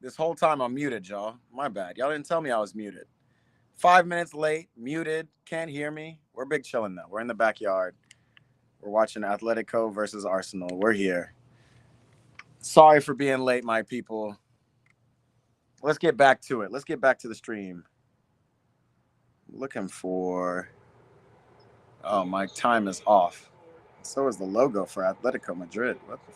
This whole time I'm muted, y'all. My bad. Y'all didn't tell me I was muted. 5 minutes late, muted, can't hear me. We're big chilling though. We're in the backyard. We're watching Atletico versus Arsenal. We're here. Sorry for being late, my people. Let's get back to it. Let's get back to the stream. Looking for. Oh, my time is off. So is the logo for Atletico Madrid. What the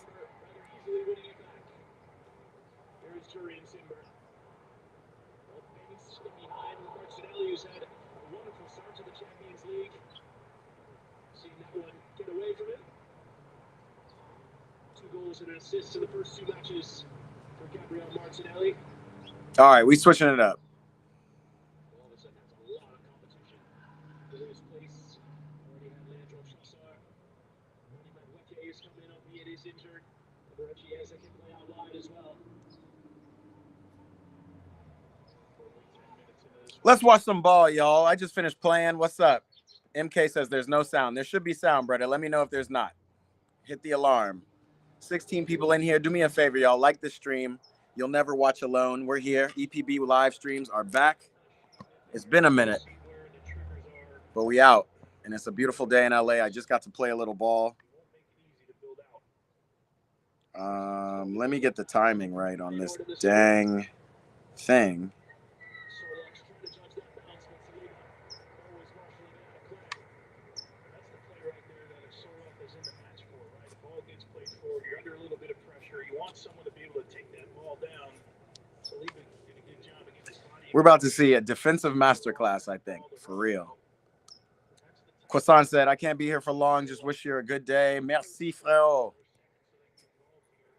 All right, we switching it up. Let's watch some ball, y'all. I just finished playing. What's up? MK says there's no sound. There should be sound, brother. Let me know if there's not. Hit the alarm. 16 people in here. Do me a favor, y'all. Like the stream. You'll never watch alone. We're here. EPB live streams are back. It's been a minute, but we out. And it's a beautiful day in LA. I just got to play a little ball. Let me get the timing right on this dang thing. We're about to see a defensive masterclass, I think, for real. Croissant said, I can't be here for long. Just wish you a good day. Merci, frère.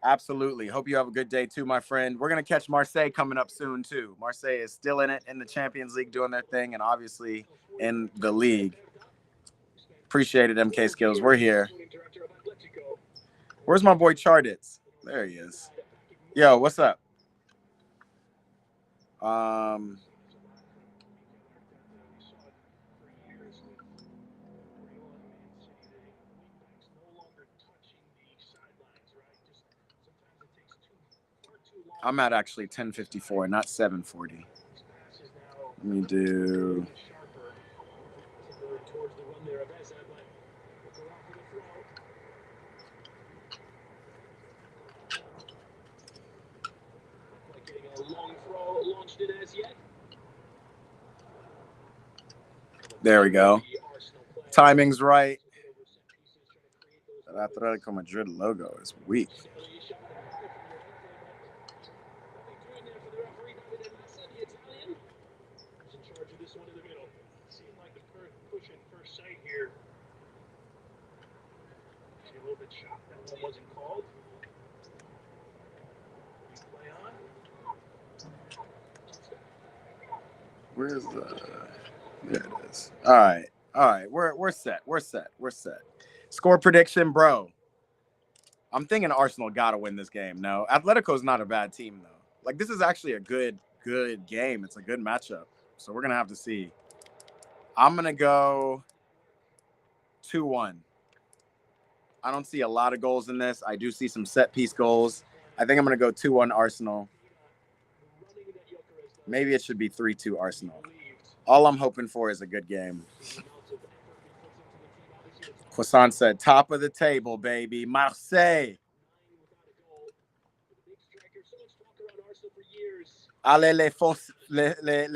Absolutely. Hope you have a good day, too, my friend. We're going to catch Marseille coming up soon, too. Marseille is still in it in the Champions League doing their thing, and obviously in the league. Appreciate it, MK Skills. We're here. Where's my boy Charditz? There he is. Yo, what's up? I'm at actually 10:54, not 7:40. Let me do. There we go. Timing's right. That Atletico Madrid logo is weak. Where's the? There it is. All right. We're set. We're set. Score prediction, bro. I'm thinking Arsenal gotta win this game. No, Atletico's not a bad team though. Like this is actually a good game. It's a good matchup. So we're gonna have to see. I'm gonna go 2-1. I don't see a lot of goals in this. I do see some set piece goals. I think I'm gonna go 2-1 Arsenal. Maybe it should be 3-2 Arsenal. All I'm hoping for is a good game. Croissant said, top of the table, baby. Marseille. Allez, les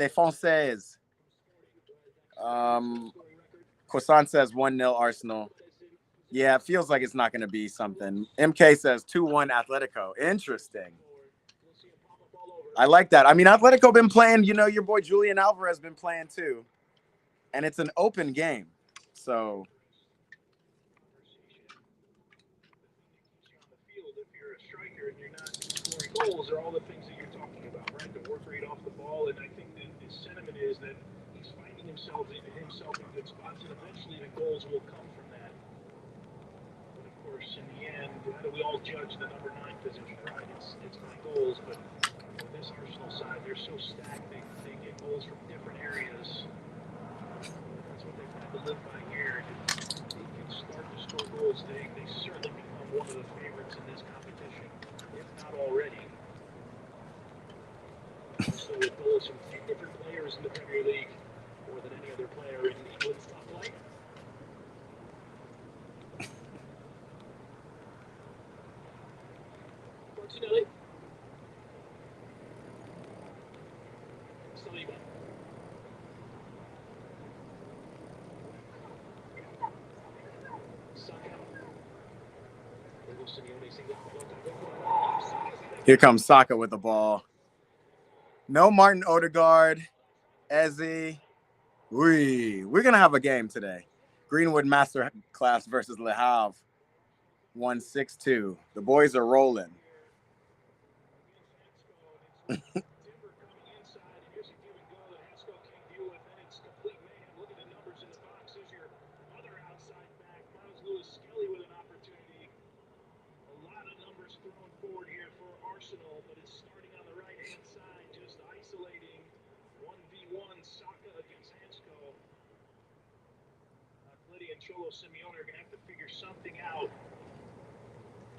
Françaises. Croissant says 1-0 Arsenal. Yeah, it feels like it's not going to be something. MK says 2-1 Atletico. Interesting. I like that. I mean, Atletico been playing, your boy Julian Alvarez been playing too. And it's an open game. So goals are all the things that you're talking about, right? The work rate off the ball, and I think the sentiment is that he's finding himself in good spots, and eventually the goals will come from that. But of course, in the end, we all judge the number 9 position, right? It's my goals, but this Arsenal side, they're so stacked. They get goals from different areas. That's what they've had to live by here. They can start to score goals. They certainly become one of the favorites in this competition, if not already. Also with goals from 10 different players in the Premier League, more than any other player in England's top flight. Martinelli. Saliba. Saka. Here comes Saka with the ball. No Martin Odegaard. Eze. We're going to have a game today. Greenwood Masterclass versus Le Havre. 1-6-2. The boys are rolling. But it's starting on the right-hand side, just isolating 1v1 Saka against Hansco. Atleti and Cholo Simeone are going to have to figure something out.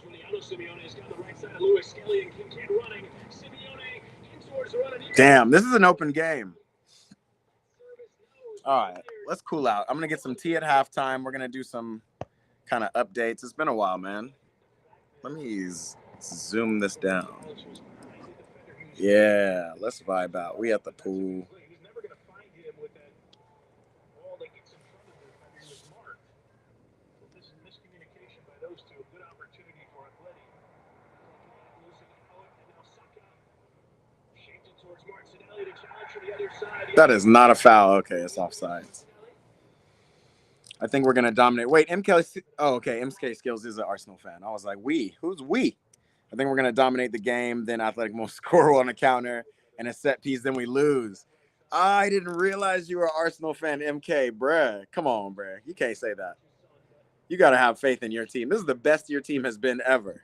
Giuliano Simeone has got the right side of Lewis Skelly and Kincaid running. Simeone in towards the run. Damn, this is an open game. All right, let's cool out. I'm going to get some tea at halftime. We're going to do some kind of updates. It's been a while, man. Let me zoom this down. Yeah, let's vibe out. We at the pool. That is not a foul. Okay, it's offsides. I think we're going to dominate. Wait, MK. Oh, okay. MK Skills is an Arsenal fan. I was like, we? Who's we? I think we're going to dominate the game. Then Athletic will score on a counter and a set piece. Then we lose. I didn't realize you were an Arsenal fan, MK. Bruh. Come on, bruh. You can't say that. You got to have faith in your team. This is the best your team has been ever.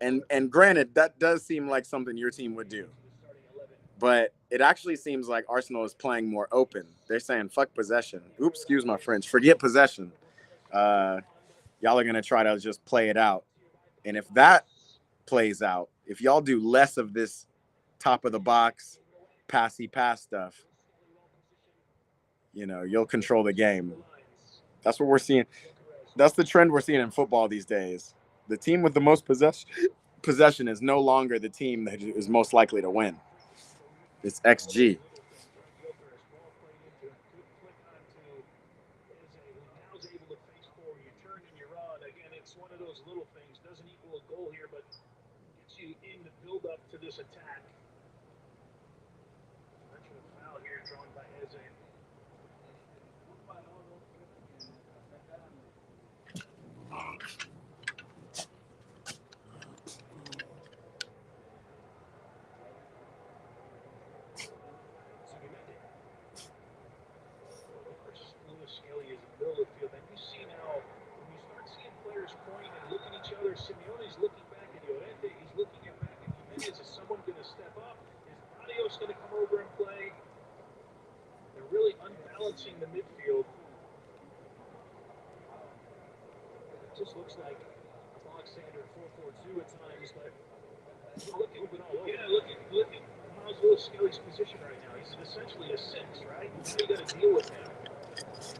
And granted, that does seem like something your team would do. But it actually seems like Arsenal is playing more open. They're saying, fuck possession. Oops, excuse my French. Forget possession. Y'all are going to try to just play it out. And if that plays out, if y'all do less of this top of the box, passy pass stuff, you know, you'll control the game. That's what we're seeing. That's the trend we're seeing in football these days. The team with the most possession is no longer the team that is most likely to win. It's XG. It's one of those little things. Doesn't equal a goal here, but gets you in the build-up to this attack. Mention a foul here drawn by Eze. Lewis Skelly is in the middle of the field, and you see now when you start seeing players point and look at each other. Simeone's looking back at Llorente. He's looking back at Jimenez. Is someone going to step up? Is Adios going to come over and play? They're really unbalancing the midfield. It just looks like a box standard 4-4-2 at times, but look at Miles Lewis Skelly's position right now. He's essentially a 6, right? Now you got to deal with him.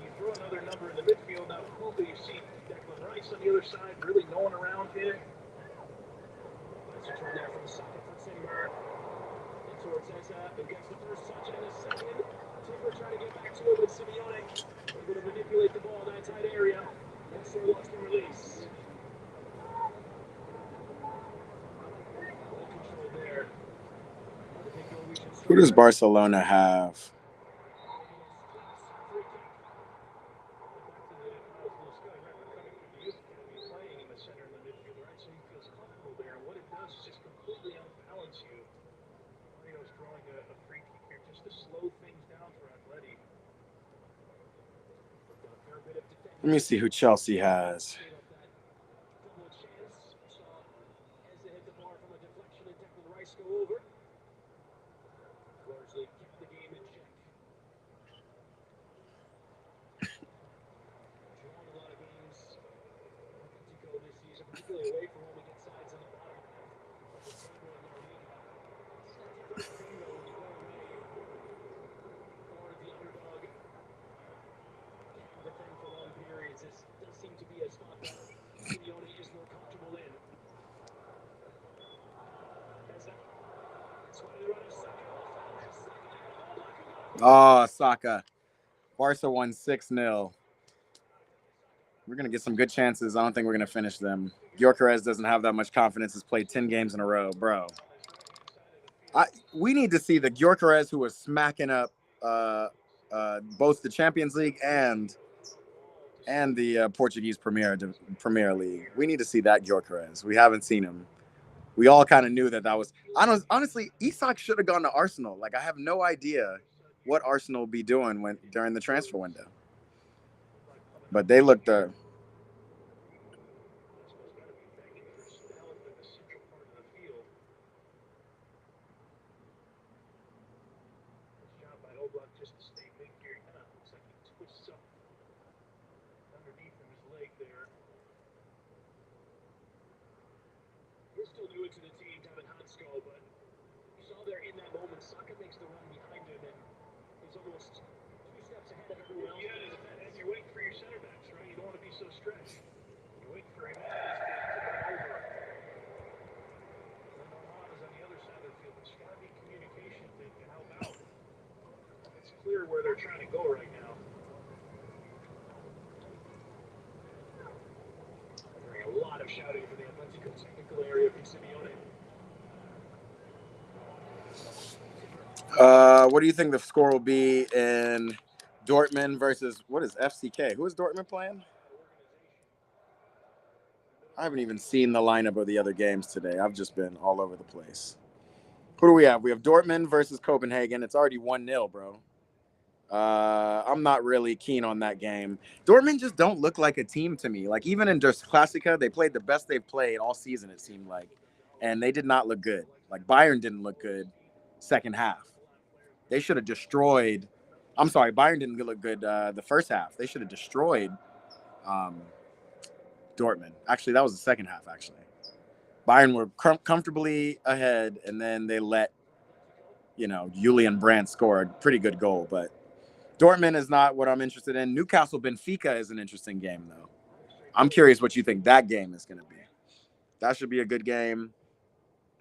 You throw another number in the midfield. Now, you see Declan Rice on the other side, really no one around here. That's a turn there from Saka for Timber. In towards Eza. Against the first touch and a second. Timber trying to get back to it with Simeone. Able to manipulate the ball in that tight area. And so lost the release. Ball control there. Who does Barcelona have? Let me see who Chelsea has. Oh, Saka. Barca won 6-0. We're going to get some good chances. I don't think we're going to finish them. Gyökeres doesn't have that much confidence. Has played 10 games in a row, bro. We need to see the Gyökeres who was smacking up both the Champions League and the Portuguese Premier League. We need to see that Gyökeres. We haven't seen him. We all kind of knew that was. Honestly, Isak should have gone to Arsenal. Like, I have no idea what Arsenal will be doing during the transfer window. But they looked. To the team, Devin Hansko, but you saw there in that moment, Saka makes the run behind him, and he's almost 2 steps ahead of everyone else. Yeah, and you're waiting for your center backs, right? You don't want to be so stretched. You're waiting for him to run over. And then Norman is on the other side of the field. There's got to be communication to help out. It's clear where they're trying to go right now. Hearing a lot of shouting from the Atletico technical area from Simeone. What do you think the score will be in Dortmund versus what is FCK? Who is Dortmund playing? I haven't even seen the lineup of the other games today. I've just been all over the place. Who do we have? We have Dortmund versus Copenhagen. It's already 1-0, bro. I'm not really keen on that game. Dortmund just don't look like a team to me. Like, even in Der Klassiker, they played the best they've played all season, it seemed like. And they did not look good. Like, Bayern didn't look good second half. They should have destroyed. I'm sorry, Bayern didn't look good the first half. They should have destroyed Dortmund. Actually, that was the second half, actually. Bayern were comfortably ahead, and then they let, Julian Brandt score a pretty good goal. But Dortmund is not what I'm interested in. Newcastle Benfica is an interesting game, though. I'm curious what you think that game is going to be. That should be a good game.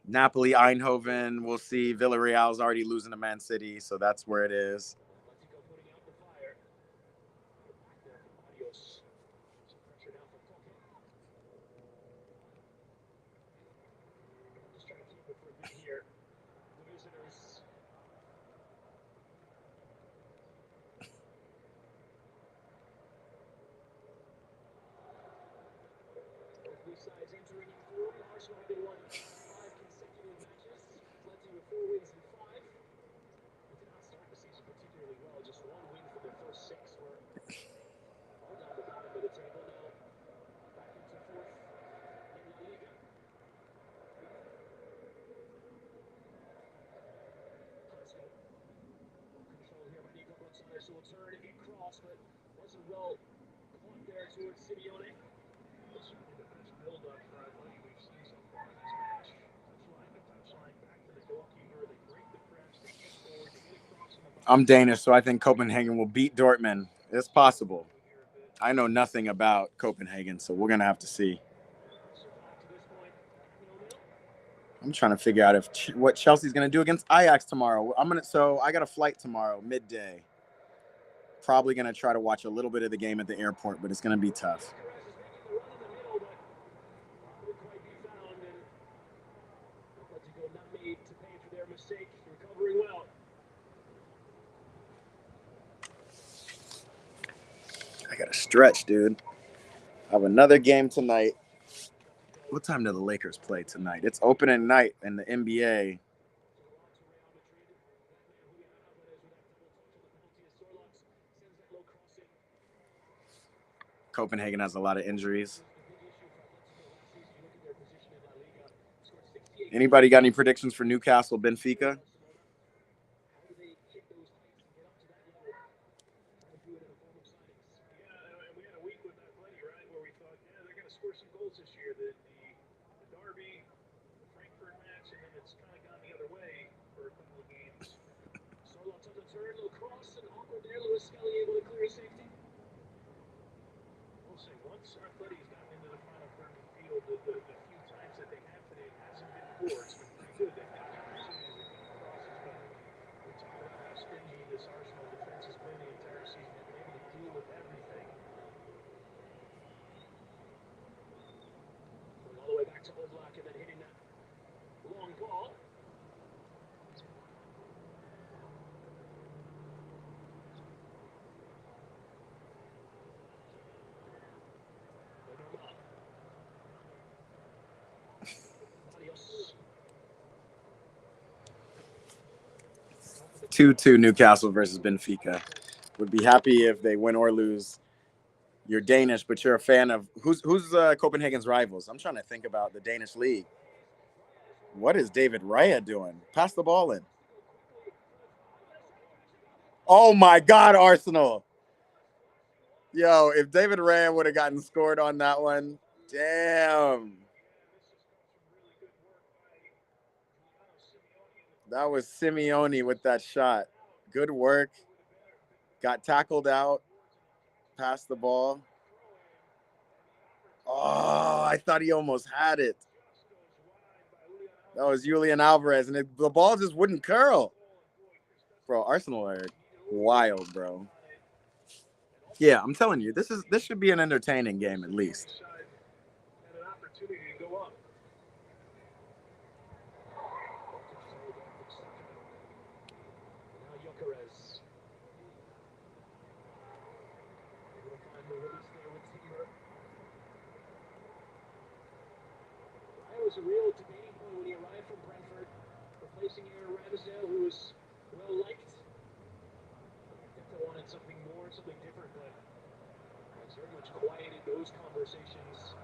Napoli, Eindhoven, we'll see. Villarreal's already losing to Man City, so that's where it is. Sides entering in form. Arsenal have won 5 consecutive matches. Atletico with 4 wins and 5. They did not start the season particularly well. Just 1 win for their first 6. We're all down the bottom of the table now. Back into 4th in La Liga. Hansko. Control here by Nico Gonzalez, who will turn and cross, but wasn't well caught there towards Simeone. Certainly the best build-up for Atleti we've seen so far in this match. Touchline, back to the goalkeeper. They break the press, they push forward, they get across on the box. I'm Danish, so I think Copenhagen will beat Dortmund. It's possible. I know nothing about Copenhagen, so we're going to have to see. I'm trying to figure out what Chelsea's going to do against Ajax tomorrow. I got a flight tomorrow, midday. Probably going to try to watch a little bit of the game at the airport, but it's going to be tough. I got to stretch, dude. I have another game tonight. What time do the Lakers play tonight? It's opening night in the NBA. Copenhagen has a lot of injuries. Anybody got any predictions for Newcastle, Benfica? Score some goals this year. The Derby, the Frankfurt match, and then it's kind of gone the other way for a couple of games. Sorlott's on the turn, little cross, and awkward there. Lewis Skelly able to clear safety. We'll say once Atleti's gotten into the final third of the field, the few times that they have today, it hasn't been poor. It's been pretty good. They've got opportunities, they've got crosses, but we talk about how stingy this Arsenal back to Oblak and then hitting that long ball. Adios. 2-2 Newcastle versus Benfica. Would be happy if they win or lose. You're Danish, but you're a fan of who's Copenhagen's rivals? I'm trying to think about the Danish league. What is David Raya doing? Pass the ball in. Oh my God, Arsenal. Yo, if David Raya would have gotten scored on that one, damn. That was Simeone with that shot. Good work. Got tackled out. Passed the ball. Oh, I thought he almost had it. That was Julian Alvarez, and the ball just wouldn't curl. Bro, Arsenal are wild, bro. Yeah, I'm telling you, this should be an entertaining game at least. Was a real debating point when he arrived from Brentford, replacing Aaron Ramsdale, who was well liked. I think they wanted something more, something different, but it's very much quieted those conversations.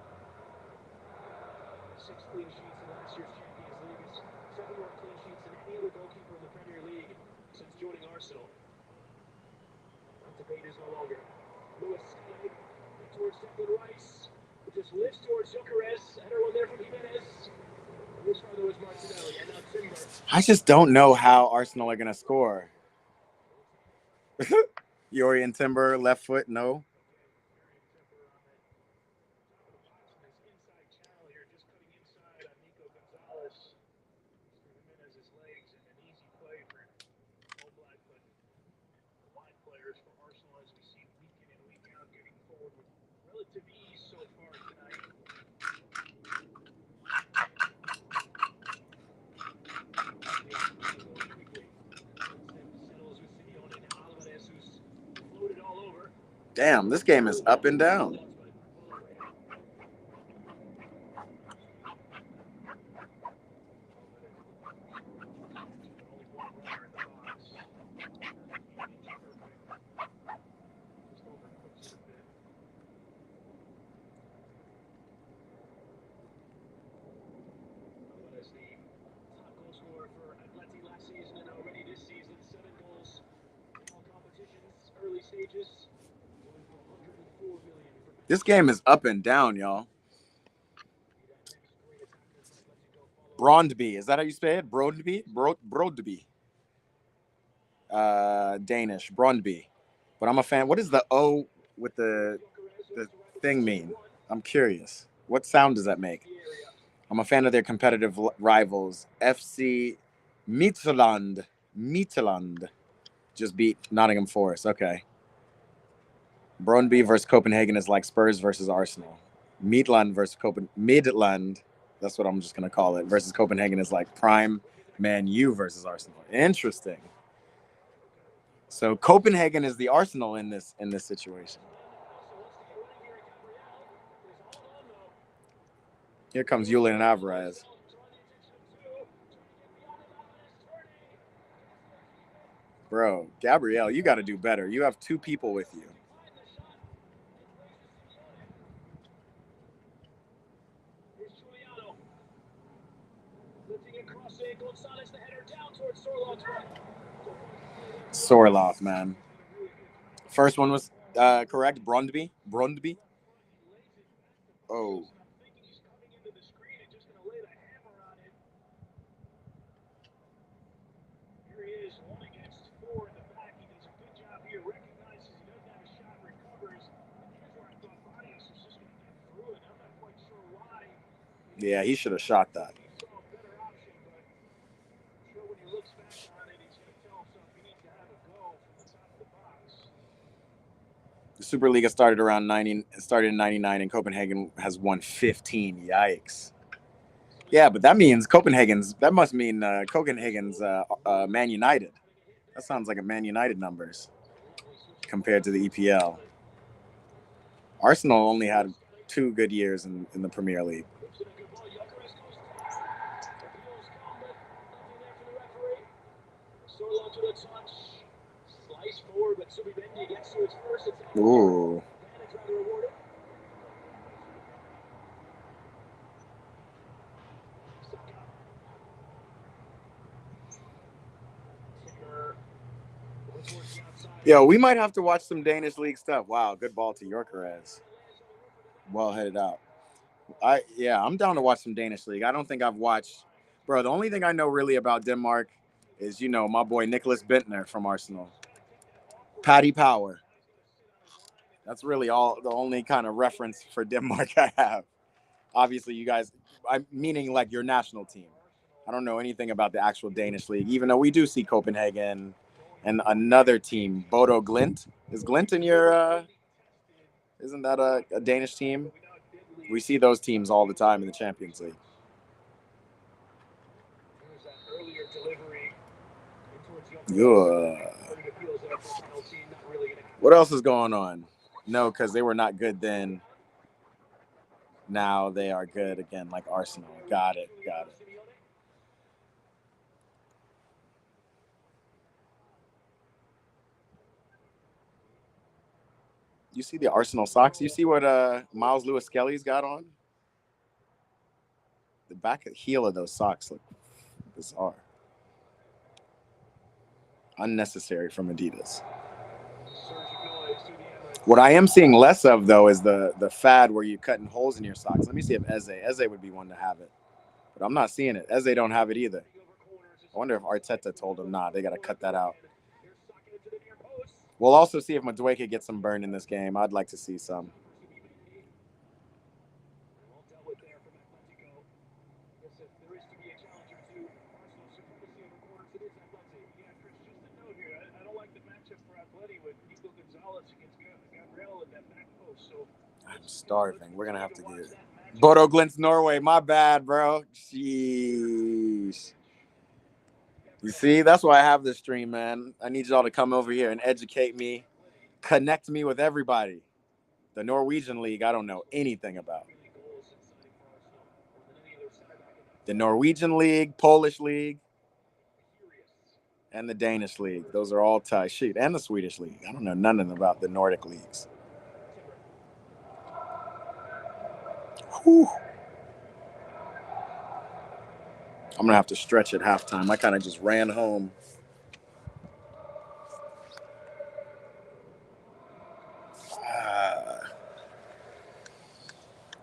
6 clean sheets in last year's Champions League, 7 more clean sheets than any other goalkeeper in the Premier League since joining Arsenal. That debate is no longer. Lewis Skelly towards Declan Rice. Just lifts towards Gyökeres. Header one there from Jimenez. This far there was Martinelli, and now Timber. I just don't know how Arsenal are going to score. Yori and Timber, left foot, no. Damn, this game is up and down. This game is up and down, y'all. Brondby, is that how you say it? Brondby? Brondby. Danish, Brondby. But I'm a fan. What does the O with the thing mean? I'm curious. What sound does that make? I'm a fan of their competitive rivals, FC Midtjylland. Just beat Nottingham Forest. Okay. Brøndby versus Copenhagen is like Spurs versus Arsenal. Midtjylland versus Midtjylland, that's what I'm just going to call it, versus Copenhagen is like Prime Man U versus Arsenal. Interesting. So Copenhagen is the Arsenal in this situation. Here comes Julian Alvarez. Bro, Gabriel, you got to do better. You have 2 people with you. Sorloth, man. First one was correct. Brondby. Oh. Yeah, he should have shot that. The Superliga started in 99, and Copenhagen has won 15. Yikes. Yeah, but that means Copenhagen's. That must mean Copenhagen's Man United. That sounds like a Man United numbers compared to the EPL. Arsenal only had 2 good years in the Premier League. Ooh. Yo, we might have to watch some Danish league stuff. Wow, good ball to Yorkerez. Well headed out. I'm down to watch some Danish league. I don't think I've watched, bro. The only thing I know really about Denmark is my boy Nicholas Bentner from Arsenal, Paddy Power. That's really all the only kind of reference for Denmark I have. Obviously, you guys, I'm meaning like your national team. I don't know anything about the actual Danish league, even though we do see Copenhagen and another team, Bodo Glint. Is Glint in your? Isn't that a Danish team? We see those teams all the time in the Champions League. Yeah. What else is going on? No, because they were not good then. Now they are good again, like Arsenal. Got it. You see the Arsenal socks? You see what Miles Lewis Skelly's got on? The back heel of those socks look bizarre. Unnecessary from Adidas. What I am seeing less of, though, is the fad where you're cutting holes in your socks. Let me see if Eze would be one to have it. But I'm not seeing it. Eze don't have it either. I wonder if Arteta told him, nah, they got to cut that out. We'll also see if Madueke gets some burn in this game. I'd like to see some. I'm starving. We're going to have to get it. Bodo Glint's Norway. My bad, bro. Jeez. You see, that's why I have this stream, man. I need y'all to come over here and educate me, connect me with everybody. The Norwegian league, I don't know anything about. The Norwegian league, Polish league, and the Danish league. Those are all tied. Shit, and the Swedish league. I don't know nothing about the Nordic leagues. Whew. I'm going to have to stretch at halftime. I kind of just ran home.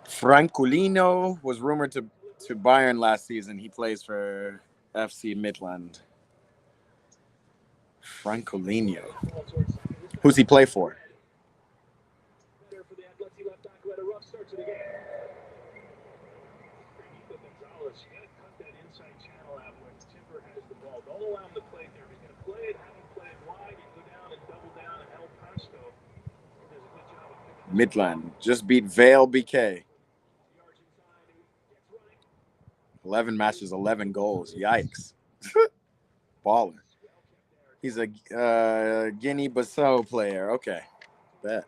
Francolino was rumored to Bayern last season. He plays for FC Midland. Francolino. Who's he play for? Midland just beat Vale BK. 11 matches, 11 goals. Yikes. Baller. He's a Guinea-Bissau player. Okay. Bet.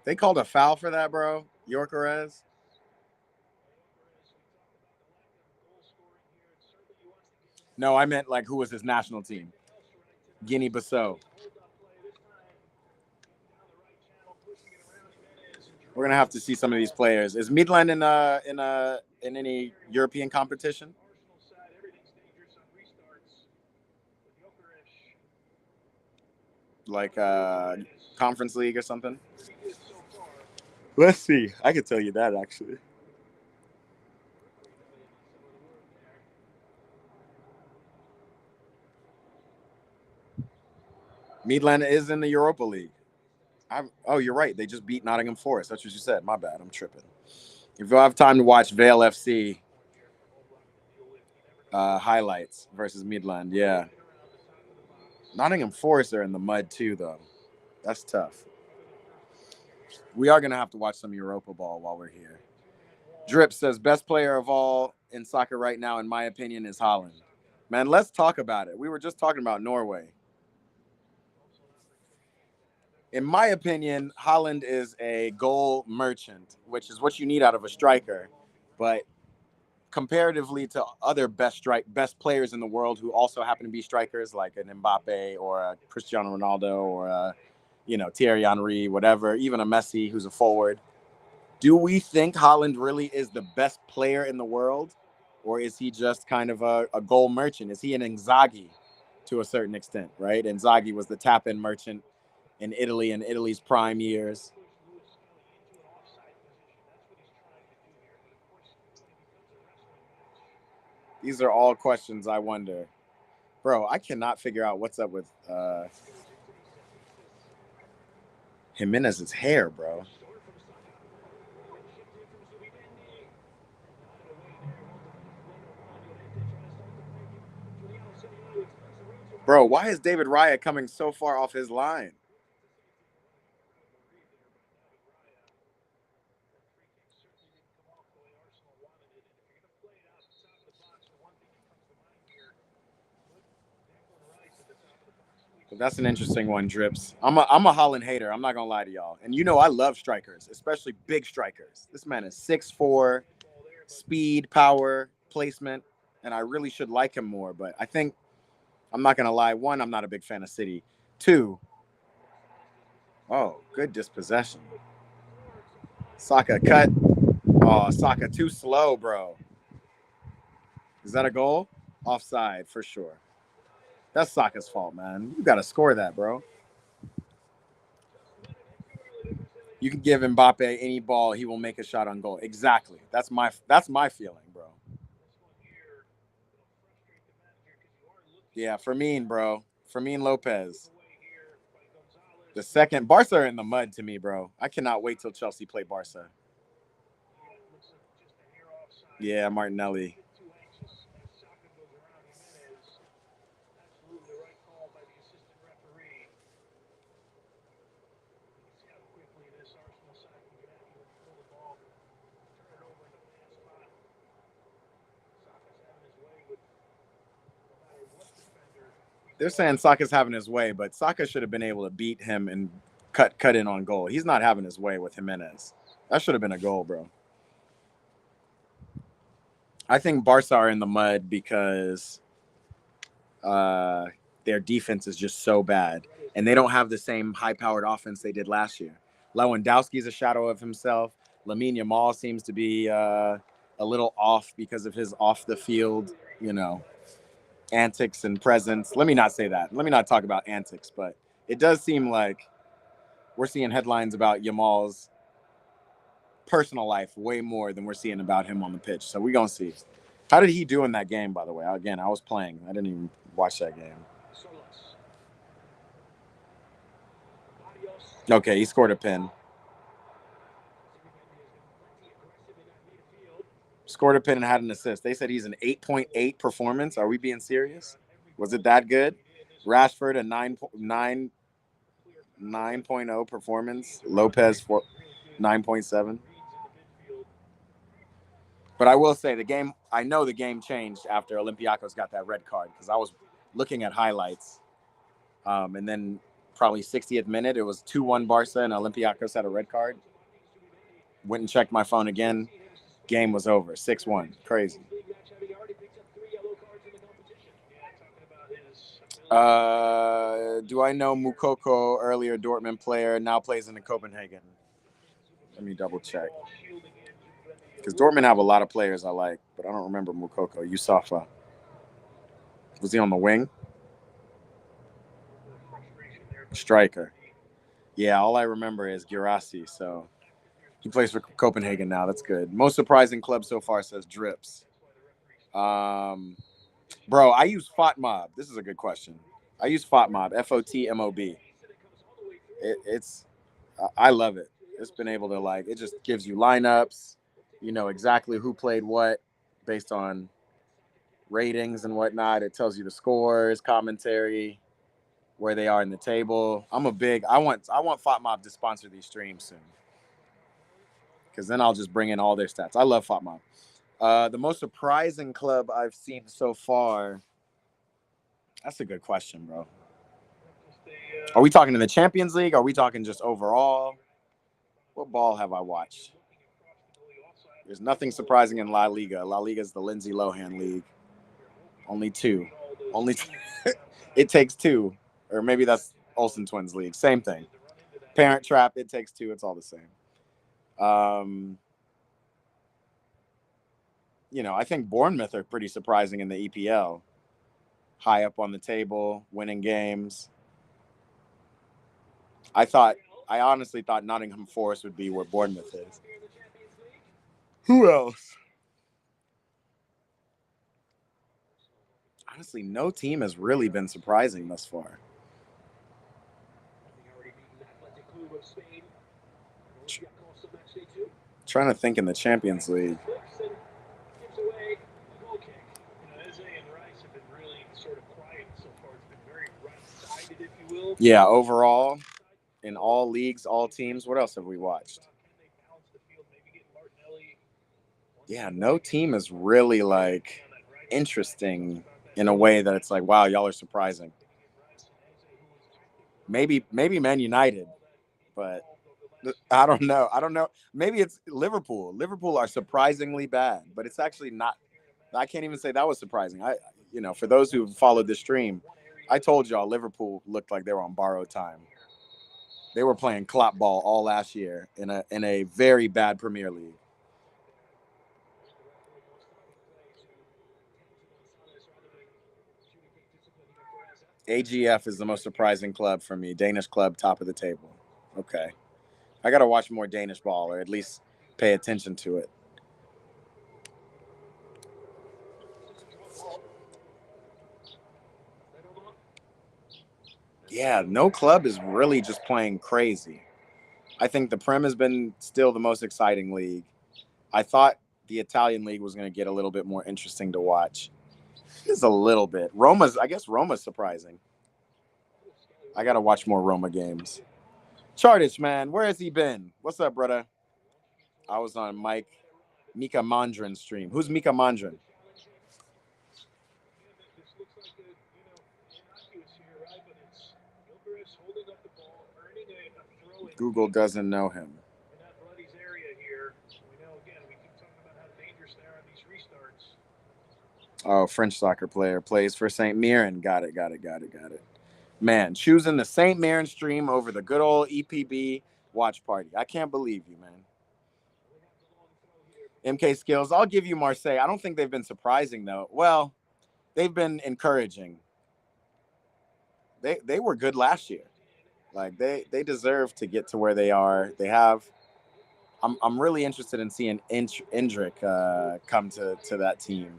They called a foul for that, bro. Yorkerez. No, I meant like who was his national team? Guinea-Bissau. We're gonna have to see some of these players. Is Midland in any European competition? Like Conference League or something? Let's see. I could tell you that actually. Midland is in the Europa League. Oh, you're right. They just beat Nottingham Forest. That's what you said. My bad. I'm tripping. If you have time to watch Vale FC highlights versus Midland, yeah. Nottingham Forest are in the mud too, though. That's tough. We are going to have to watch some Europa ball while we're here. Drip says, best player of all in soccer right now, in my opinion, is Holland. Man, let's talk about it. We were just talking about Norway. In my opinion, Holland is a goal merchant, which is what you need out of a striker. But comparatively to other best players in the world who also happen to be strikers, like an Mbappe or a Cristiano Ronaldo or a, Thierry Henry, whatever, even a Messi who's a forward. Do we think Holland really is the best player in the world, or is he just kind of a goal merchant? Is he an Inzaghi to a certain extent, right? Inzaghi was the tap-in merchant in Italy in Italy's prime years. These are all questions I wonder. Bro, I cannot figure out what's up with Jimenez's hair, bro. Bro, why is David Raya coming so far off his line? But that's an interesting one, Drips. I'm a Holland hater. I'm not gonna lie to y'all. And I love strikers, especially big strikers. This man is 6'4", speed, power, placement, and I really should like him more. But I think I'm not gonna lie. One, I'm not a big fan of City. Two, good dispossession. Saka cut. Oh, Saka too slow, bro. Is that a goal? Offside for sure. That's Saka's fault, man. You got to score that, bro. You can give Mbappe any ball, he will make a shot on goal. Exactly. That's my feeling, bro. Yeah, Firmino, bro. Firmino Lopez. The second, Barca are in the mud to me, bro. I cannot wait till Chelsea play Barca. Yeah, Martinelli. They're saying Saka's having his way, but Saka should have been able to beat him and cut in on goal. He's not having his way with Jimenez. That should have been a goal, bro. I think Barca are in the mud because their defense is just so bad, and they don't have the same high-powered offense they did last year. Lewandowski's a shadow of himself. Lamine Yamal seems to be a little off because of his off-the-field, antics and presence. Let me not say that. Let me not talk about antics, but it does seem like we're seeing headlines about Yamal's personal life way more than we're seeing about him on the pitch. So we're going to see. How did he do in that game, by the way? Again, I was playing. I didn't even watch that game. Okay, he scored a pin. Scored a pin and had an assist. They said he's an 8.8 performance. Are we being serious? Was it that good? Rashford a 9.0 performance. Lopez 9.7. But I will say I know the game changed after Olympiacos got that red card because I was looking at highlights. And then probably 60th minute, it was 2-1 Barca and Olympiacos had a red card. Went and checked my phone again. Game was over. 6-1. Crazy. Do I know Mukoko, earlier Dortmund player, now plays in the Copenhagen? Let me double check. Because Dortmund have a lot of players I like, but I don't remember Mukoko. Yusufa. Was he on the wing? Striker. Yeah, all I remember is Girassi, so he plays for Copenhagen now. That's good. Most surprising club so far, says Drips. Bro, I use FOTMob. This is a good question. I use FOTMob, FOTMOB. I love it. It's been able to, it just gives you lineups, exactly who played what based on ratings and whatnot. It tells you the scores, commentary. where they are in the table. I want FOTMob to sponsor these streams soon, because then I'll just bring in all their stats. I love FOTMob. The most surprising club I've seen so far. That's a good question, bro. Are we talking in the Champions League? Are we talking just overall? What ball have I watched? There's nothing surprising in La Liga. La Liga is the Lindsay Lohan league. Only two. It Takes Two. Or maybe that's Olsen Twins league. Same thing. Parent Trap, It Takes Two. It's all the same. I think Bournemouth are pretty surprising in the EPL. High up on the table, winning games. I honestly thought Nottingham Forest would be where Bournemouth is. Who else? Honestly, no team has really been surprising thus far. Trying to think in the Champions League. Yeah, overall, in all leagues, all teams, what else have we watched? Yeah, no team is really like interesting in a way that it's like, wow, y'all are surprising. Maybe Man United, but I don't know. Maybe it's Liverpool. Liverpool are surprisingly bad, but it's actually not. I can't even say that was surprising. For those who followed the stream, I told y'all Liverpool looked like they were on borrowed time. They were playing clop ball all last year in a very bad Premier League. AGF is the most surprising club for me. Danish club, top of the table. Okay. I got to watch more Danish ball, or at least pay attention to it. Yeah, no club is really just playing crazy. I think the Prem has been still the most exciting league. I thought the Italian league was going to get a little bit more interesting to watch. Just a little bit. I guess Roma's surprising. I got to watch more Roma games. Chartich, man, where has he been? What's up, brother? I was on Mika Mondren's stream. Who's Mika Mondren? Google doesn't know him. Oh, French soccer player, plays for St. Mirren. Got it. Man, choosing the St. Mirren stream over the good old EPB watch party. I can't believe you, man. MK Skills, I'll give you Marseille. I don't think they've been surprising, though. Well, they've been encouraging. They were good last year. Like, they deserve to get to where they are. They have. I'm really interested in seeing Indrik come to that team.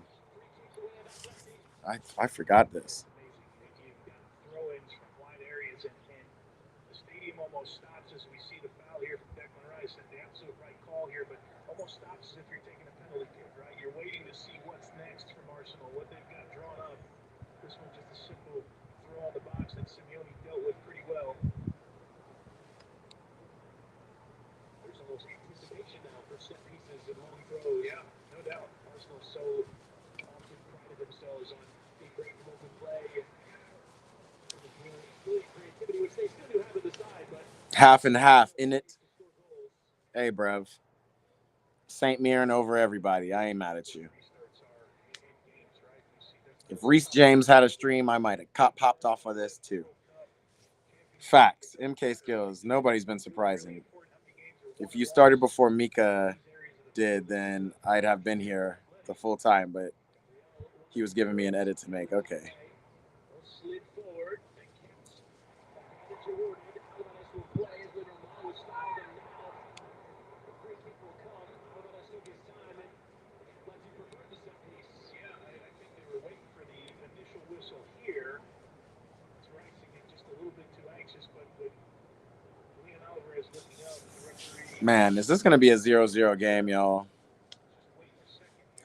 I forgot this. Stops as if you're taking a penalty kick, right? You're waiting to see what's next from Arsenal, what they've got drawn up. This one just a simple throw on the box that Simeone dealt with pretty well. There's almost anticipation now for set pieces and long throws. Yeah, no doubt. Arsenal so often prided themselves on being great movement play and creativity, which they still do have at the side, but half and half in it. Hey, bruv. St. Mirren over everybody. I ain't mad at you. If Reece James had a stream, I might have popped off of this too. Facts. MK Skills. Nobody's been surprising. If you started before Mika did, then I'd have been here the full time, but he was giving me an edit to make. Okay. Man, is this going to be a 0-0 game, y'all?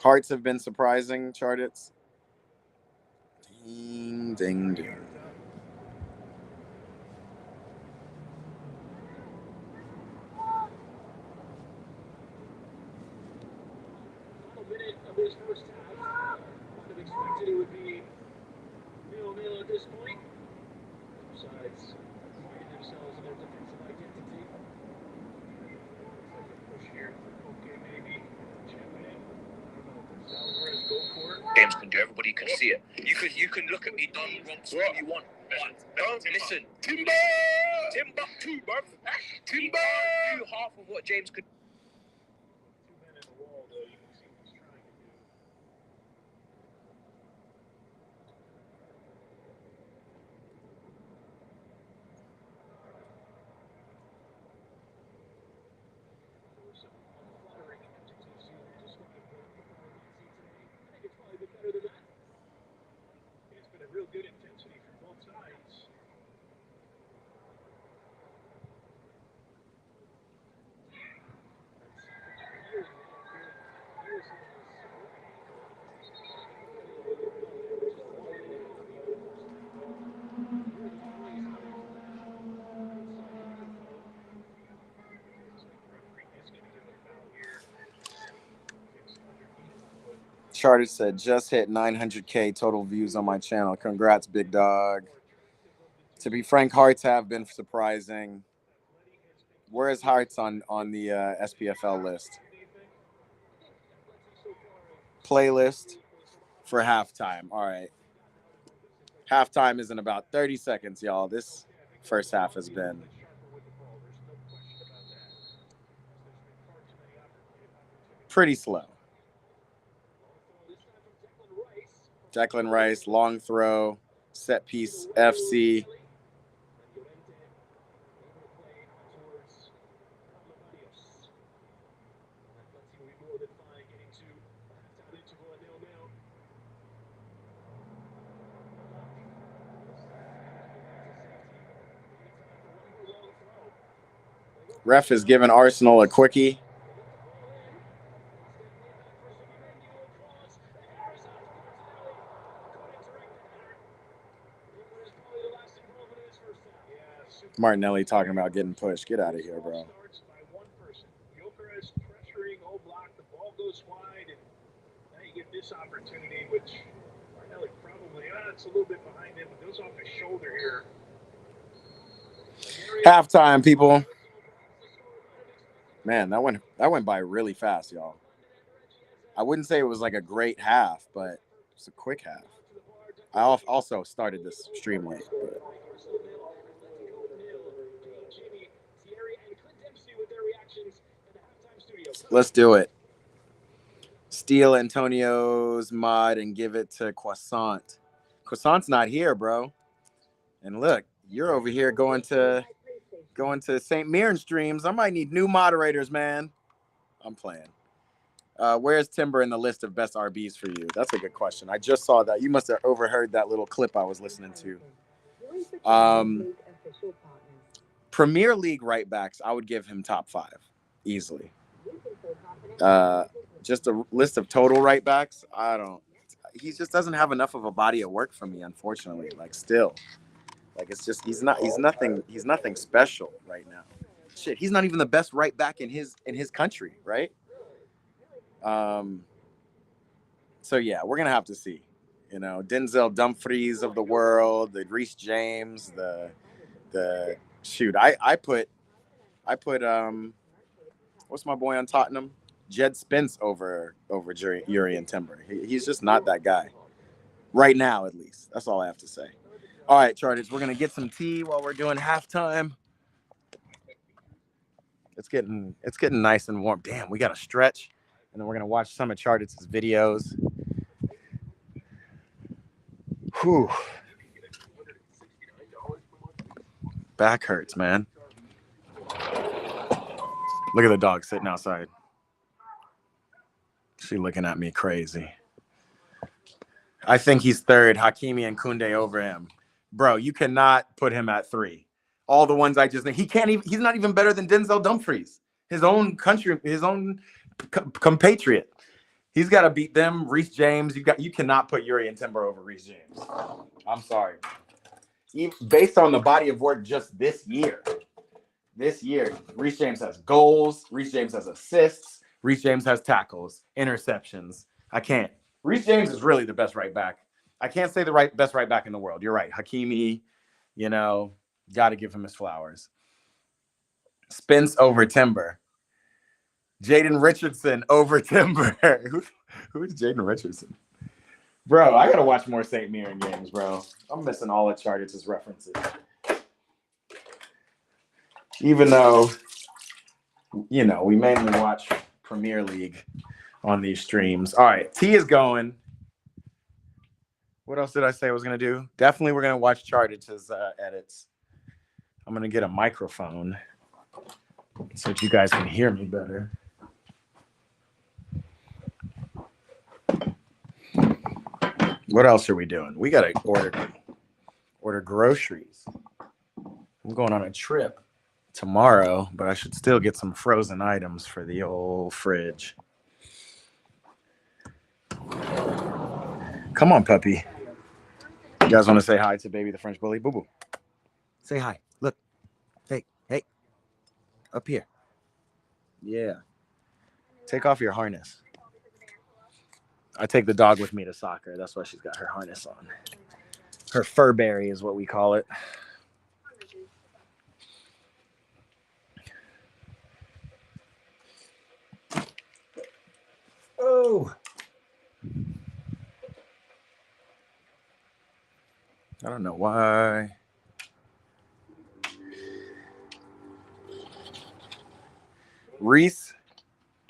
Hearts have been surprising, Chartits. Ding, ding, ding. see it. You can look at me done wrong all you want. But listen, Timber, Timbuktu, bro. Timber, do half of what James could. Two men in the wall, though. You can see what he's trying to do. There were some unflattering adjectives you described the performance today. I think it's probably been better than that. It's been a real good intensity from both sides. Charter said, just hit 900K total views on my channel. Congrats, big dog. To be frank, hearts have been surprising. Where is hearts on the SPFL list? Playlist for halftime. All right. Halftime is in about 30 seconds, y'all. This first half has been pretty slow. Declan Rice, long throw, set piece, FC. Ref has given Arsenal a quickie. Martinelli talking about getting pushed. Get out of here, bro. Pressuring Oblak, the ball goes wide, and now you get this opportunity, which Martinelli probably, it's a little bit behind him, but goes off his shoulder here. Halftime, people. Man, that went by really fast, y'all. I wouldn't say it was like a great half, but it's a quick half. I also started this stream late. But... Let's do it. Steal Antonio's mod and give it to Croissant. Croissant's not here, bro. And look, you're over here going to St. Mirren streams. I might need new moderators, man. I'm playing. Where's Timber in the list of best RBs for you? That's a good question. I just saw that. You must have overheard that little clip I was listening to. Premier League right backs, I would give him top 5 easily. Just a list of total right backs. He just doesn't have enough of a body of work for me, unfortunately. Like still, like it's just he's nothing special right now. Shit, he's not even the best right back in his country, right? So yeah, we're gonna have to see. You know, Denzel Dumfries of the world, the Reece James, the shoot. I put what's my boy on Tottenham? Jed Spence over Urian Timber. He's just not that guy. Right now, at least. That's all I have to say. All right, Charters, we're gonna get some tea while we're doing halftime. It's getting nice and warm. Damn, we got to stretch, and then we're gonna watch some of Charters' videos. Whew. Back hurts, man. Look at the dog sitting outside. She looking at me crazy. I think he's third. Hakimi and Koundé over him. Bro, you cannot put him at 3. All the ones I just think he's not even better than Denzel Dumfries, his own country, his own compatriot. He's got to beat them. Reece James, you cannot put Urian Timber over Reece James. I'm sorry. Based on the body of work just this year, Reece James has goals. Reece James has assists. Reece James has tackles, interceptions. I can't. Reece James is really the best right back. I can't say the best right back in the world. You're right. Hakimi, got to give him his flowers. Spence over Timber. Jaden Richardson over Timber. Who is Jaden Richardson? Bro, I gotta watch more St. Mirren games, bro. I'm missing all of Charters' references. Even though, you know, we mainly watch Premier League on these streams. All right, T is going. What else did I say I was gonna do? Definitely, we're gonna watch Charters' edits. I'm gonna get a microphone so that you guys can hear me better. What else are we doing? We gotta order groceries. I'm going on a trip tomorrow, but I should still get some frozen items for the old fridge. Come on, puppy. You guys want to say hi to baby the French bully? Boo boo. Say hi. Look. Hey. Up here. Yeah. Take off your harness. I take the dog with me to soccer. That's why she's got her harness on. Her Furberry is what we call it. Oh. I don't know why. Reese,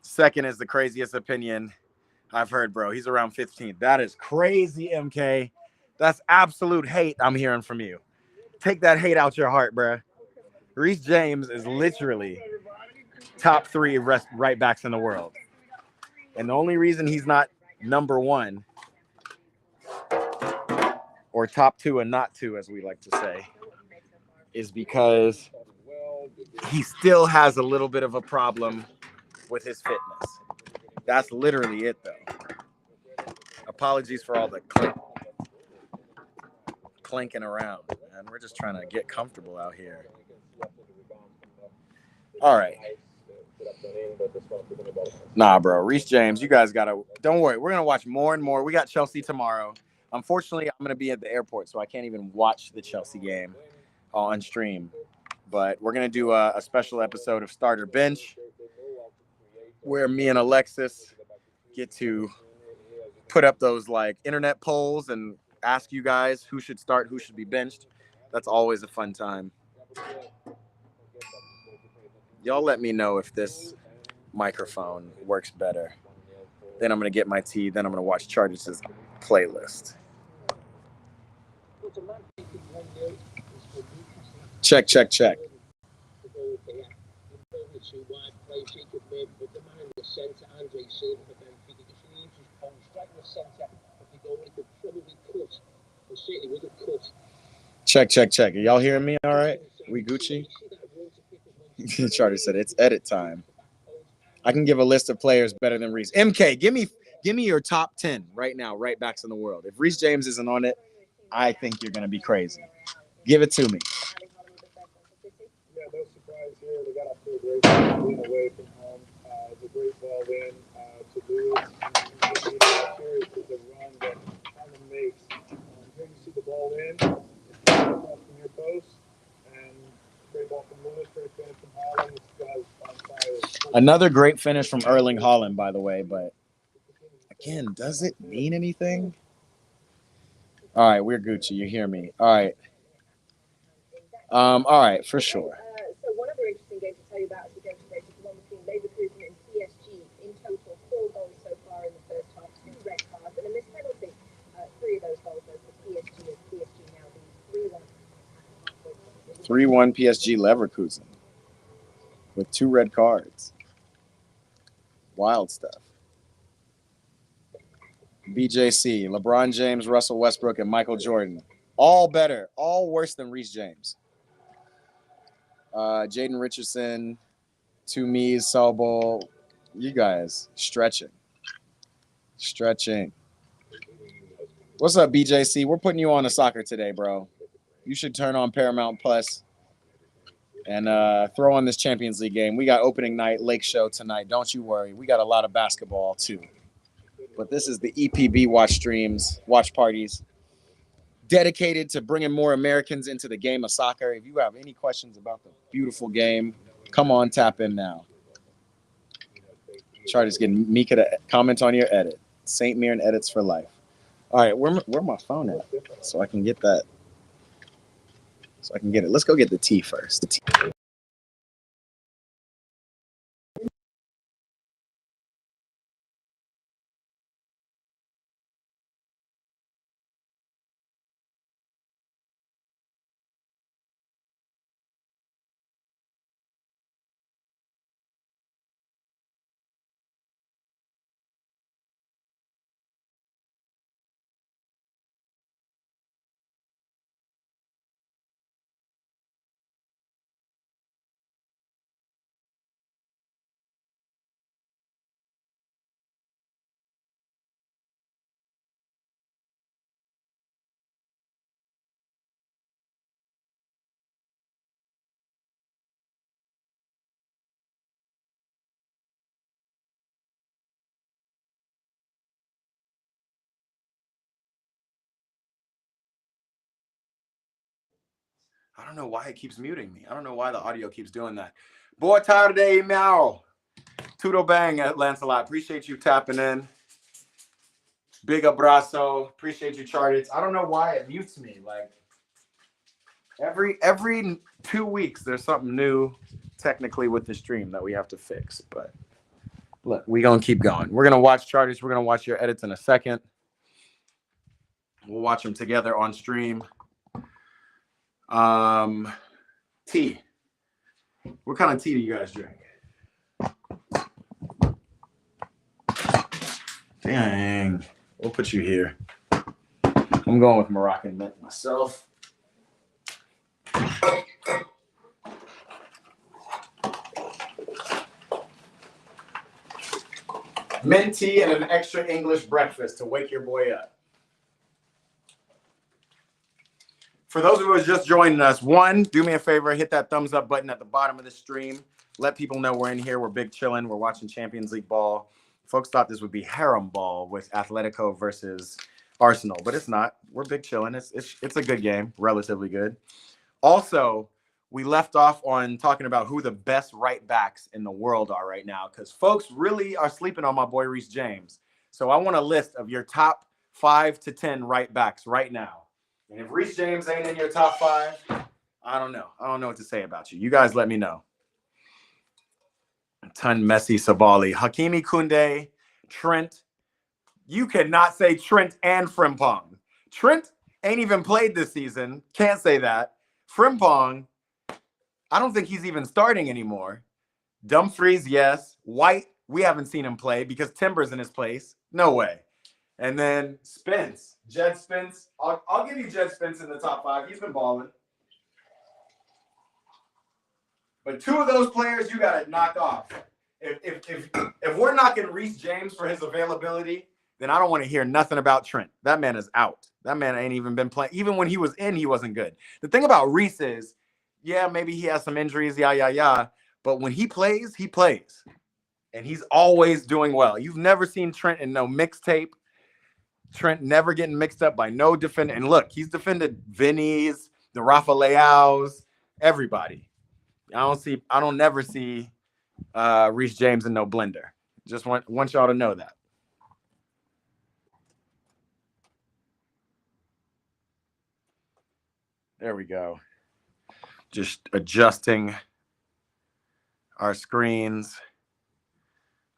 second is the craziest opinion I've heard, bro. He's around 15th. That is crazy, MK. That's absolute hate I'm hearing from you. Take that hate out your heart, bro. Reese James is literally top 3 right backs in the world. And the only reason he's not number 1 or top 2 and not 2, as we like to say, is because he still has a little bit of a problem with his fitness. That's literally it, though. Apologies for all the clanking around, man. We're just trying to get comfortable out here. All right. Nah, bro. Reese James, you guys gotta. Don't worry. We're gonna watch more and more. We got Chelsea tomorrow. Unfortunately, I'm gonna be at the airport, so I can't even watch the Chelsea game on stream. But we're gonna do a special episode of Starter Bench, where me and Alexis get to put up those like internet polls and ask you guys who should start, who should be benched. That's always a fun time. Y'all let me know if this microphone works better. Then I'm going to get my tea. Then I'm going to watch Chargers' playlist. Check. Check. Are y'all hearing me all right? We Gucci? Charter said it's edit time. I can give a list of players better than Reese. MK, give me your top 10 right now, right backs in the world. If Reese James isn't on it, I think you're going to be crazy. Give it to me. Yeah, no surprise here. They got off to a great start, being away from home. It's a great ball in to lose. Series is a run that Harmon makes. Here you see the ball in. It's off from your post. And great ball from Lewis. Great finish from Holland. This guy's on fire. Another great finish from Erling Haaland, by the way. But, again, does it mean anything? All right, we're Gucci. You hear me. All right, for sure. So one other interesting game to tell you about is the game today, is the one between Leverkusen and PSG. In total, 4 goals so far in the first half, 2 red cards and a missed penalty. 3 of those goals were for PSG, as PSG now leads 3-1. 3-1 PSG Leverkusen with 2 red cards. Wild stuff. BJC, LeBron James, Russell Westbrook, and Michael Jordan. All better, all worse than Reese James. Jaden Richardson, Tumiz, Sobol. You guys stretching. What's up, BJC? We're putting you on to soccer today, bro. You should turn on Paramount Plus and throw on this Champions League game. We got opening night, Lake Show tonight. Don't you worry. We got a lot of basketball, too. But this is the EPB watch parties, dedicated to bringing more Americans into the game of soccer. If you have any questions about the beautiful game, come on, tap in now. Charters getting Mika to comment on your edit. St. Mirren edits for life. All right, where my phone at? So I can get that. So I can get it. Let's go get the tea first. The tea. I don't know why it keeps muting me. I don't know why the audio keeps doing that. Boa tarde, meow. Tudo bang at Lancelot. Appreciate you tapping in. Big abrazo. Appreciate you, Charted. I don't know why it mutes me. Like every 2 weeks, there's something new technically with the stream that we have to fix. But look, we're gonna keep going. We're gonna watch Charters. We're gonna watch your edits in a second. We'll watch them together on stream. Tea. What kind of tea do you guys drink? Dang. We'll put you here. I'm going with Moroccan mint myself. Mint tea and an extra English breakfast to wake your boy up. For those who are just joining us, one, do me a favor, hit that thumbs up button at the bottom of the stream. Let people know we're in here. We're big chilling. We're watching Champions League ball. Folks thought this would be haram ball with Atletico versus Arsenal, but it's not. We're big chilling. It's a good game, relatively good. Also, we left off on talking about who the best right backs in the world are right now, because folks really are sleeping on my boy Reece James. So I want a list of your top 5 to 10 right backs right now. And if Reece James ain't in your top 5, I don't know. I don't know what to say about you. You guys let me know. Ton Messi, Sabali, Hakimi Kunde, Trent. You cannot say Trent and Frimpong. Trent ain't even played this season. Can't say that. Frimpong, I don't think he's even starting anymore. Dumfries, yes. White, we haven't seen him play because Timber's in his place. No way. And then Spence, Jed Spence. I'll give you Jed Spence in the top 5. He's been balling. But 2 of those players you got to knock off. If we're knocking Reece James for his availability, then I don't want to hear nothing about Trent. That man is out. That man ain't even been playing. Even when he was in, he wasn't good. The thing about Reece is, yeah, maybe he has some injuries, yeah. But when he plays, he plays. And he's always doing well. You've never seen Trent in no mixtape. Trent never getting mixed up by no defender. And look, he's defended Vinny's, the Rafa Leao's, everybody. I don't never see Reece James in no blender. Just want y'all to know that. There we go. Just adjusting our screens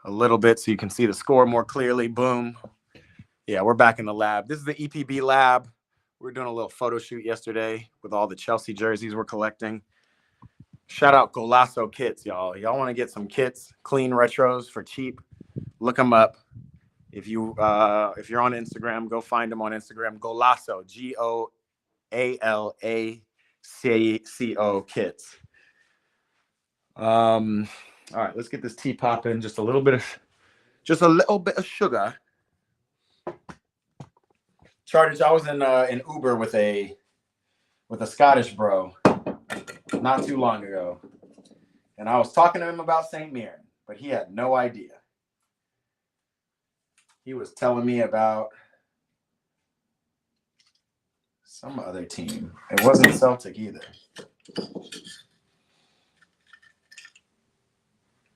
a little bit so you can see the score more clearly. Boom. Yeah, we're back in the lab. This is the EPB lab. We were doing a little photo shoot yesterday with all the Chelsea jerseys we're collecting. Shout out Golasso Kits, y'all. Y'all want to get some kits, clean retros for cheap? Look them up. If you're on Instagram, go find them on Instagram. Golasso, GOALACO Kits. All right, let's get this tea popping. Just a little bit of sugar. Charged. I was in Uber with a Scottish bro not too long ago, and I was talking to him about St. Mirren, but he had no idea. He was telling me about some other team. It wasn't Celtic either.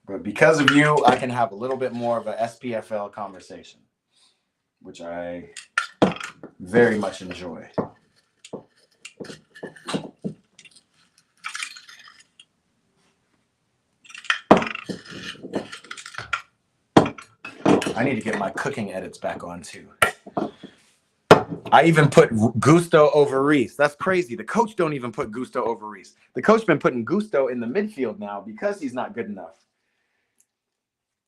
But because of you, I can have a little bit more of a SPFL conversation, which I very much enjoy. I need to get my cooking edits back on too. I even put Gusto over Reese. That's crazy. The coach don't even put Gusto over Reese. The coach been putting Gusto in the midfield now because he's not good enough.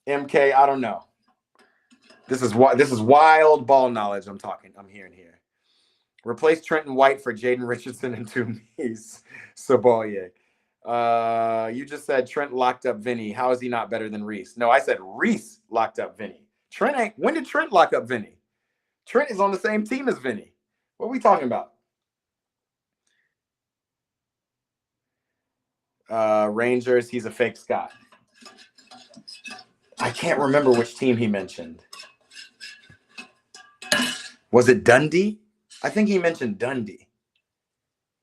MK, I don't know. This is wild ball knowledge I'm hearing here. Replace Trenton White for Jaden Richardson and Tumis Saboye. You just said Trent locked up Vinny. How is he not better than Reese? No, I said Reese locked up Vinny. Trent ain't. When did Trent lock up Vinny? Trent is on the same team as Vinny. What are we talking about? Rangers, he's a fake Scott. I can't remember which team he mentioned. Was it Dundee? I think he mentioned Dundee.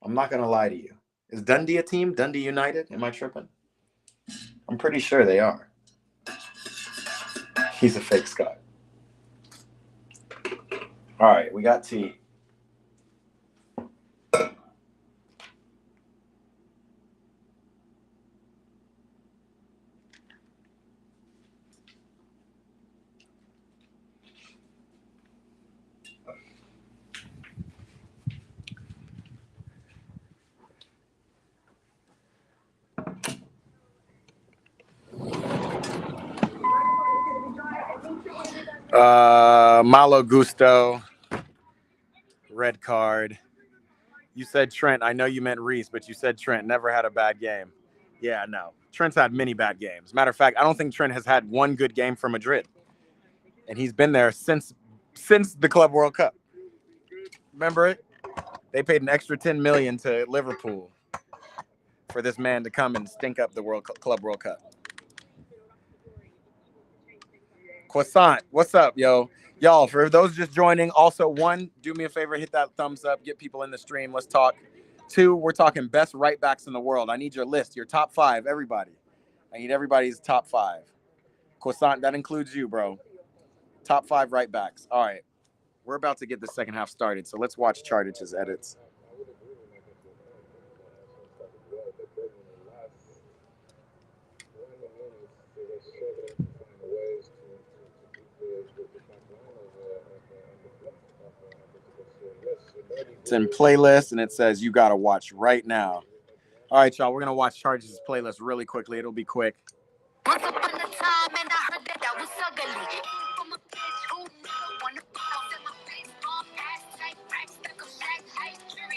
I'm not going to lie to you. Is Dundee a team? Dundee United? Am I tripping? I'm pretty sure they are. He's a fake Scott. All right, we got T. Malo Gusto, red card. You said Trent. I know you meant Reese, but you said Trent never had a bad game. Yeah, no. Trent's had many bad games. Matter of fact, I don't think Trent has had one good game for Madrid. And he's been there since the Club World Cup. Remember it? They paid an extra $10 million to Liverpool for this man to come and stink up the Club World Cup. Croissant, what's up, yo? Y'all, for those just joining, also, one, do me a favor, hit that thumbs up, get people in the stream. Let's talk. Two, we're talking best right backs in the world. I need your list, your top 5, everybody. I need everybody's top 5. Croissant, that includes you, bro. Top 5 right backs. All right. We're about to get the second half started, so let's watch Chardich's edits. It's in playlist, and it says you got to watch right now. All right, y'all, we're going to watch Chardich's playlist really quickly. It'll be quick. Once upon a time, and I heard that I was ugly.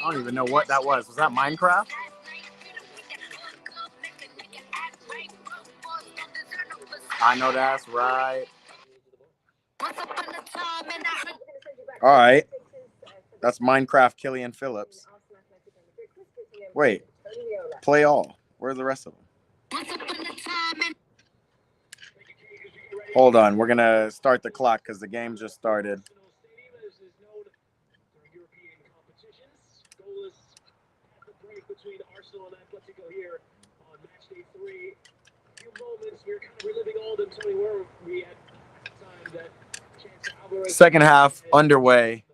I don't even know what that was. Was that Minecraft? I know that's right. All right. That's Minecraft Killian Phillips. Wait. Play all. Where's the rest of them? Hold on. We're going to start the clock because the game just started. Between Arsenal and Atletico here on match day 3. A few moments, we're kind of reliving all of them. Tell me where we had time that chance Alvarez. Second half underway.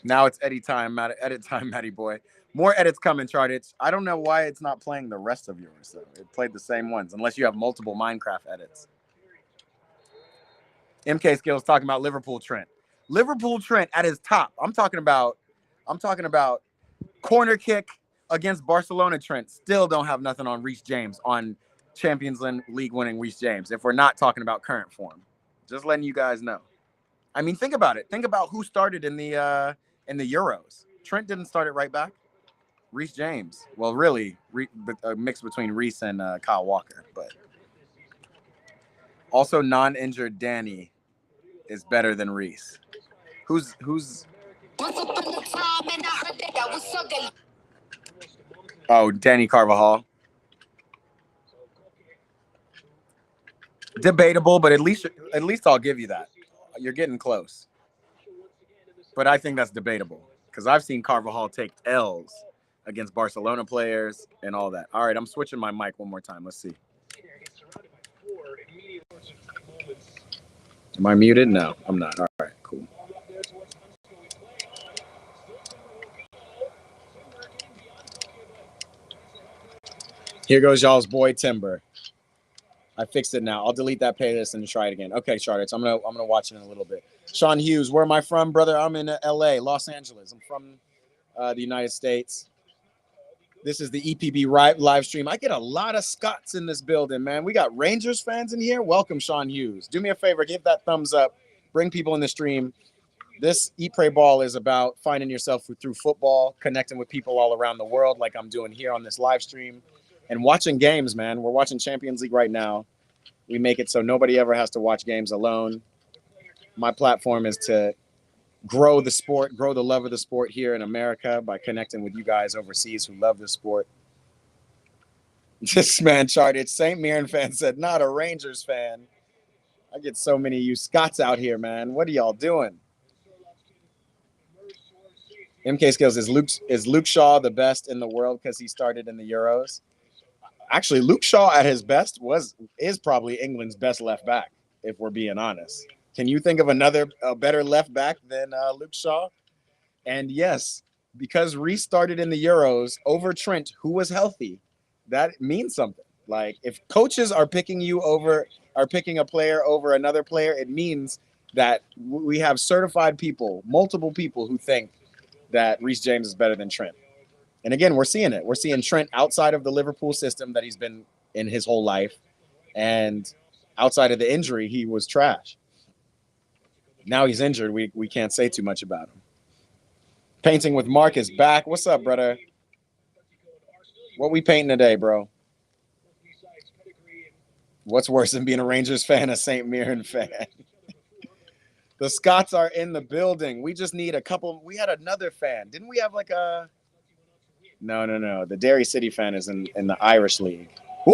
Now it's edit time, Matty boy. More edits coming, Chardich. I don't know why it's not playing the rest of yours, though. It played the same ones, unless you have multiple Minecraft edits. MK Skills talking about Liverpool Trent. Liverpool Trent at his top. I'm talking about corner kick against Barcelona Trent. Still don't have nothing on Reece James, on Champions League winning Reece James, if we're not talking about current form. Just letting you guys know. I mean, think about it. Think about who started in the Euros. Trent didn't start it right back. Reece James. Well, really, a mix between Reece and Kyle Walker. But also non-injured Danny is better than Reece. Who's Oh, Danny Carvajal. Debatable, but at least I'll give you that. You're getting close. But I think that's debatable because I've seen Carvajal take L's against Barcelona players and all that. All right, I'm switching my mic one more time. Let's see. Am I muted? No, I'm not. All right, cool. Here goes y'all's boy Timber. I fixed it now. I'll delete that playlist and try it again. Okay, Charlotte. I'm gonna watch it in a little bit. Sean Hughes, where am I from, brother? I'm in L.A., Los Angeles. I'm from the United States. This is the EPB live stream. I get a lot of Scots in this building, man. We got Rangers fans in here. Welcome, Sean Hughes. Do me a favor, give that thumbs up. Bring people in the stream. This Eat, Pray, Ball is about finding yourself through football, connecting with people all around the world like I'm doing here on this live stream, and watching games, man. We're watching Champions League right now. We make it so nobody ever has to watch games alone. My platform is to grow the sport, grow the love of the sport here in America by connecting with you guys overseas who love the sport. This man charted St. Mirren fan said, not a Rangers fan. I get so many of you Scots out here, man. What are y'all doing? MK Skills, is Luke Shaw the best in the world because he started in the Euros? Actually, Luke Shaw at his best is probably England's best left back, if we're being honest. Can you think of a better left back than Luke Shaw? And yes, because Reece started in the Euros over Trent, who was healthy, that means something. Like if coaches are picking a player over another player, it means that we have certified people, multiple people who think that Reece James is better than Trent. And again, we're seeing it. We're seeing Trent outside of the Liverpool system that he's been in his whole life. And outside of the injury, he was trash. Now he's injured. We can't say too much about him. Painting with Mark is back. What's up, brother? What we painting today, bro? What's worse than being a Rangers fan, a St. Mirren fan? The Scots are in the building. We just need a couple. We had another fan. Didn't we have like a... No. The Derry City fan is in the Irish League. Woo!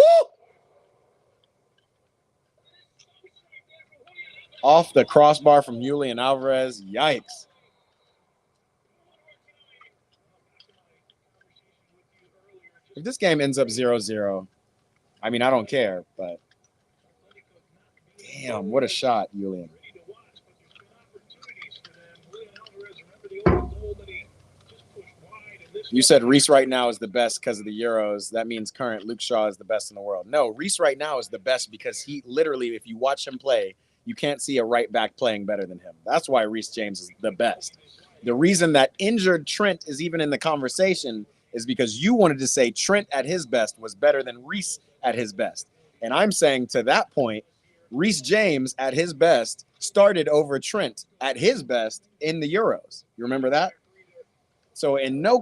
Off the crossbar from Julian Alvarez. Yikes. If this game ends up 0-0, I mean, I don't care, but damn, what a shot, Julian. You said Reece right now is the best because of the Euros. That means current Luke Shaw is the best in the world. No, Reece right now is the best because he literally, if you watch him play, you can't see a right back playing better than him. That's why Reece James is the best. The reason that injured Trent is even in the conversation is because you wanted to say Trent at his best was better than Reece at his best. And I'm saying to that point, Reece James at his best started over Trent at his best in the Euros. You remember that? So in no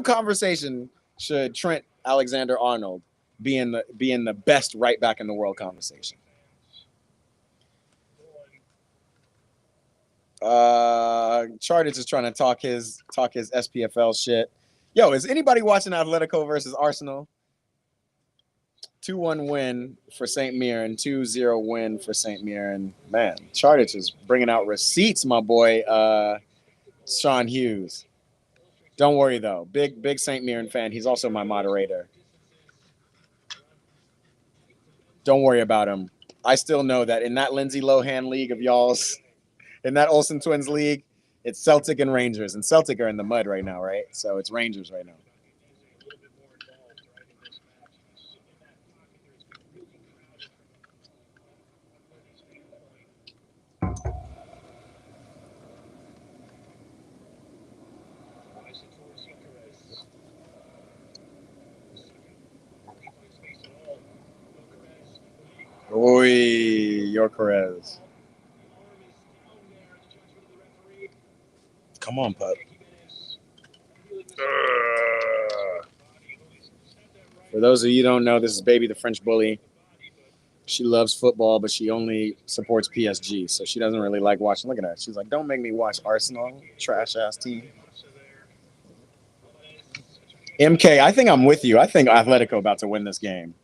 conversation should Trent Alexander-Arnold be in the best right back in the world conversation. Charters is trying to talk his SPFL shit. Yo, is anybody watching Atletico versus Arsenal? 2-1 win for St. Mirren, 2-0 win for St. Mirren. Man, Charters is bringing out receipts, my boy, Sean Hughes. Don't worry, though. Big St. Mirren fan. He's also my moderator. Don't worry about him. I still know that in that Lindsay Lohan league of y'all's, in that Olsen Twins league, it's Celtic and Rangers. And Celtic are in the mud right now, right? So it's Rangers right now. Oi, Yorkerez. Come on, pup. For those of you who don't know, this is Baby the French Bully. She loves football, but she only supports PSG, so she doesn't really like watching. Look at that. She's like, don't make me watch Arsenal, trash-ass team. MK, I think I'm with you. I think Atletico about to win this game.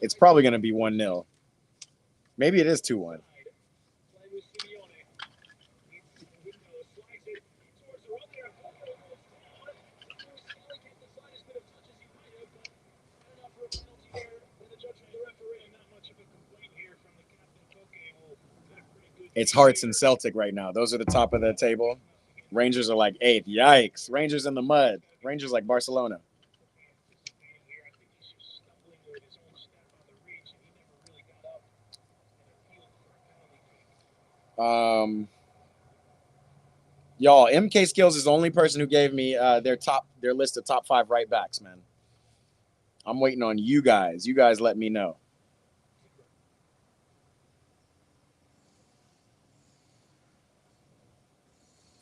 It's probably going to be 1-0. Maybe it is 2-1. It's Hearts and Celtic right now. Those are the top of the table. Rangers are like 8th. Yikes. Rangers in the mud. Rangers like Barcelona. Y'all, MK Skills is the only person who gave me their list of top 5 right backs, man. I'm waiting on you guys. You guys let me know.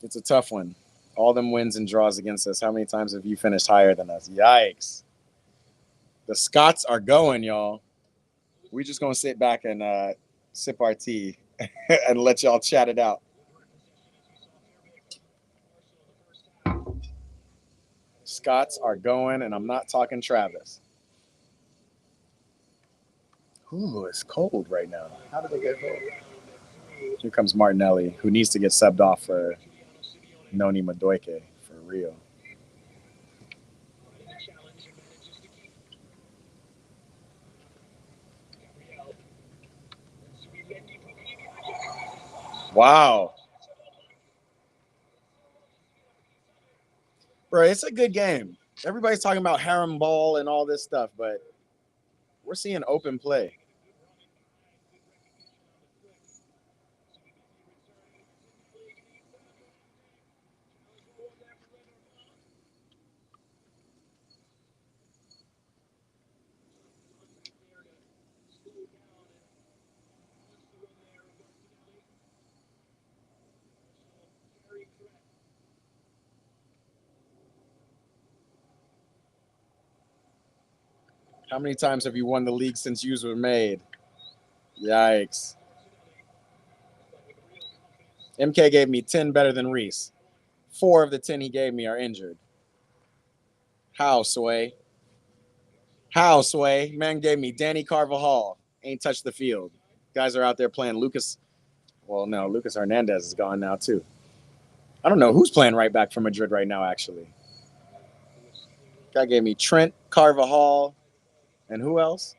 It's a tough one. All them wins and draws against us. How many times have you finished higher than us? Yikes. The Scots are going, y'all. We just going to sit back and sip our tea and let y'all chat it out. Scots are going, and I'm not talking Travis. Ooh, it's cold right now. How did they get cold? Here comes Martinelli, who needs to get subbed off for Noni Madueke, for real. Wow. Bro, it's a good game. Everybody's talking about haram ball and all this stuff, but we're seeing open play. How many times have you won the league since yous were made? Yikes. MK gave me 10 better than Reese. 4 of the 10 he gave me are injured. How, Sway? How, Sway? Man gave me Danny Carvajal. Ain't touched the field. Guys are out there playing Lucas. Well, no, Lucas Hernandez is gone now, too. I don't know who's playing right back for Madrid right now, actually. Guy gave me Trent, Carvajal, and who else?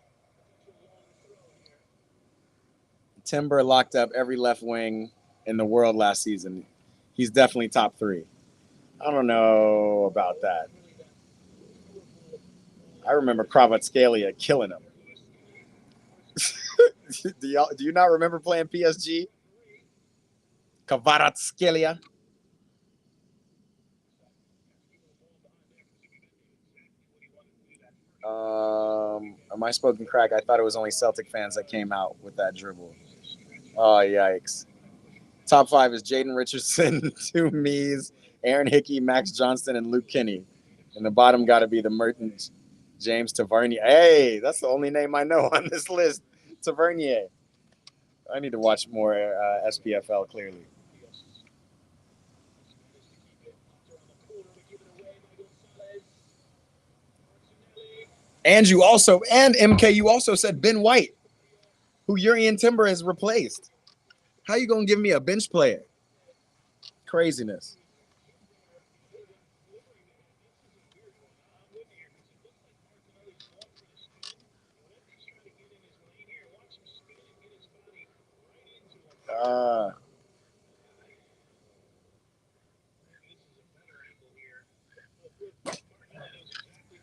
Timber locked up every left wing in the world last season. He's definitely top 3. I don't know about that. I remember Kvaratskhelia killing him. Do you not remember playing PSG? Kvaratskhelia. Am I spoken crack? I thought it was only Celtic fans that came out with that dribble. Oh, yikes. Top 5 is Jaden Richardson, 2 Mees, Aaron Hickey, Max Johnston, and Luke Kinney. And the bottom got to be the Mertens, James Tavernier. Hey, that's the only name I know on this list. Tavernier. I need to watch more SPFL, clearly. And MK, you also said Ben White, who Urian Timber has replaced. How you going to give me a bench player? Craziness.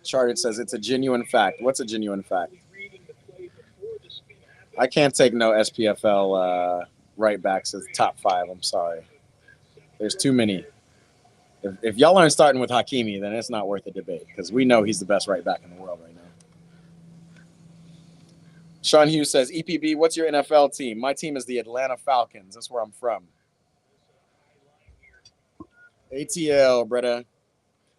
Charted says it's a genuine fact. What's a genuine fact? I can't take no SPFL right backs as top 5. I'm sorry. There's too many. If y'all aren't starting with Hakimi, then it's not worth a debate because we know he's the best right back in the world right now. Sean Hughes says, EPB, what's your NFL team? My team is the Atlanta Falcons. That's where I'm from. ATL, brother.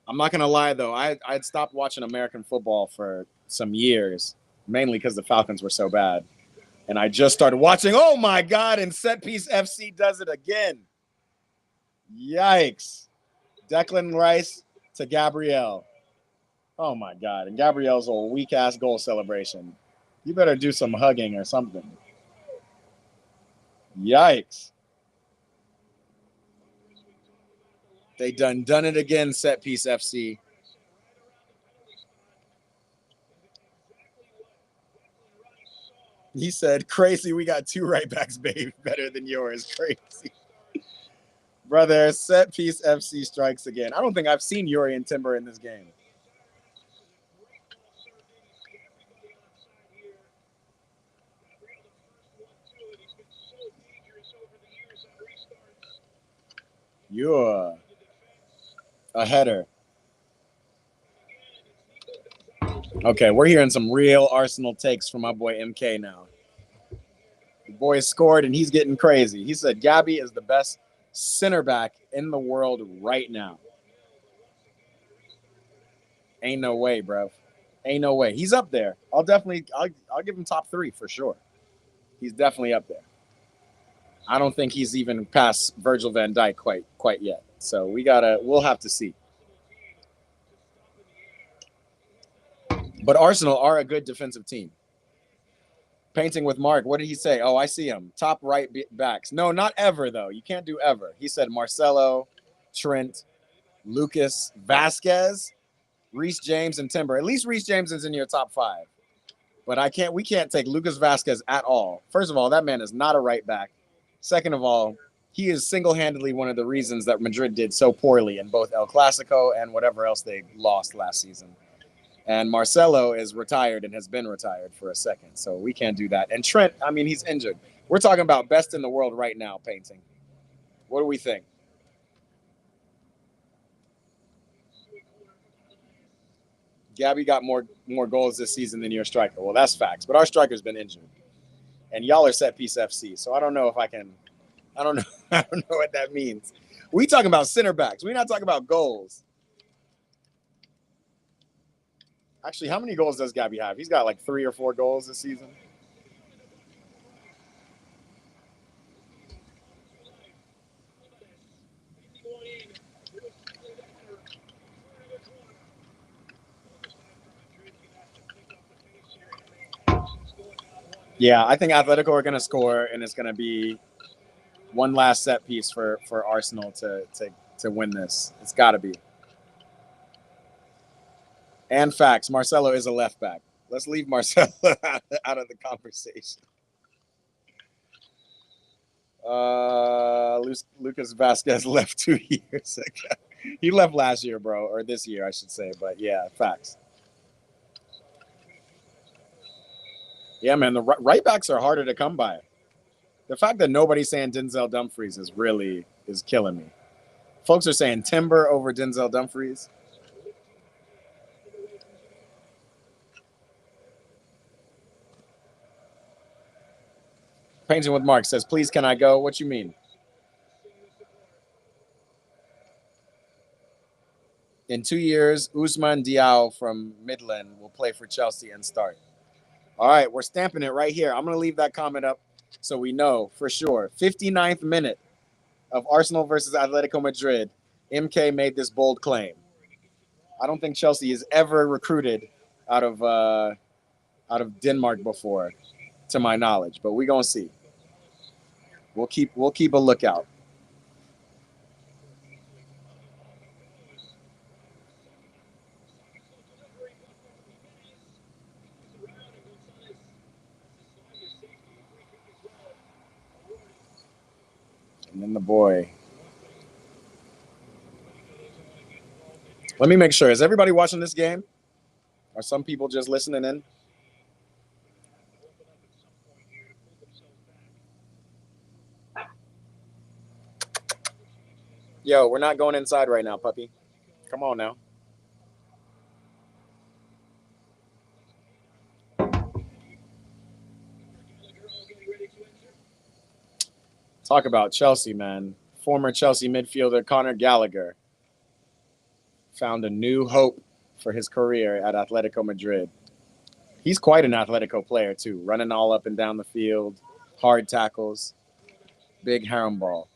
I'm not going to lie, though. I'd stopped watching American football for some years, mainly because the Falcons were so bad. And I just started watching. Oh, my God. And Set Piece FC does it again. Yikes. Declan Rice to Gabrielle. Oh, my God. And Gabrielle's a weak-ass goal celebration. You better do some hugging or something. Yikes. They done it again, Set Piece FC. He said, crazy, we got 2 right backs, babe. Better than yours. Crazy. Brother, set piece FC strikes again. I don't think I've seen Yuri and Timber in this game. You're a header. Okay, we're hearing some real Arsenal takes from my boy MK now. The boy scored, and he's getting crazy. He said Gabby is the best center back in the world right now. Ain't no way, bro. Ain't no way. He's up there. I'll give him top 3 for sure. He's definitely up there. I don't think he's even past Virgil van Dijk quite yet. So we'll have to see. But Arsenal are a good defensive team. Painting with Mark, what did he say? Oh, I see him. Top right backs. No, not ever, though. You can't do ever. He said Marcelo, Trent, Lucas, Vasquez, Reece James, and Timber. At least Reece James is in your top 5. But we can't take Lucas Vasquez at all. First of all, that man is not a right back. Second of all, he is single-handedly one of the reasons that Madrid did so poorly in both El Clasico and whatever else they lost last season. And Marcelo is retired and has been retired for a second. So we can't do that. And Trent, I mean, he's injured. We're talking about best in the world right now, Painting. What do we think? Gabby got more goals this season than your striker. Well, that's facts. But our striker's been injured. And y'all are set piece FC. So I don't know if I don't know. I don't know what that means. We talking about center backs. We're not talking about goals. Actually, how many goals does Gabby have? He's got like 3 or 4 goals this season. Yeah, I think Atletico are going to score, and it's going to be one last set piece for Arsenal to win this. It's got to be. And facts, Marcelo is a left back. Let's leave Marcelo out of the conversation. Lucas Vasquez left 2 years ago. He left last year, bro, or this year, I should say. But yeah, facts. Yeah, man, the right backs are harder to come by. The fact that nobody's saying Denzel Dumfries is killing me. Folks are saying Timber over Denzel Dumfries. Painting with Mark says, please, can I go? What you mean? In 2 years, Ousmane Diaw from Midland will play for Chelsea and start. All right, we're stamping it right here. I'm going to leave that comment up so we know for sure. 59th minute of Arsenal versus Atletico Madrid. MK made this bold claim. I don't think Chelsea has ever recruited out of Denmark before, to my knowledge, but we're going to see. We'll keep a lookout. And then the boy. Let me make sure. Is everybody watching this game? Are some people just listening in? Yo, we're not going inside right now, puppy. Come on now. Talk about Chelsea, man. Former Chelsea midfielder Conor Gallagher found a new hope for his career at Atletico Madrid. He's quite an Atletico player, too. Running all up and down the field, hard tackles, big haram ball.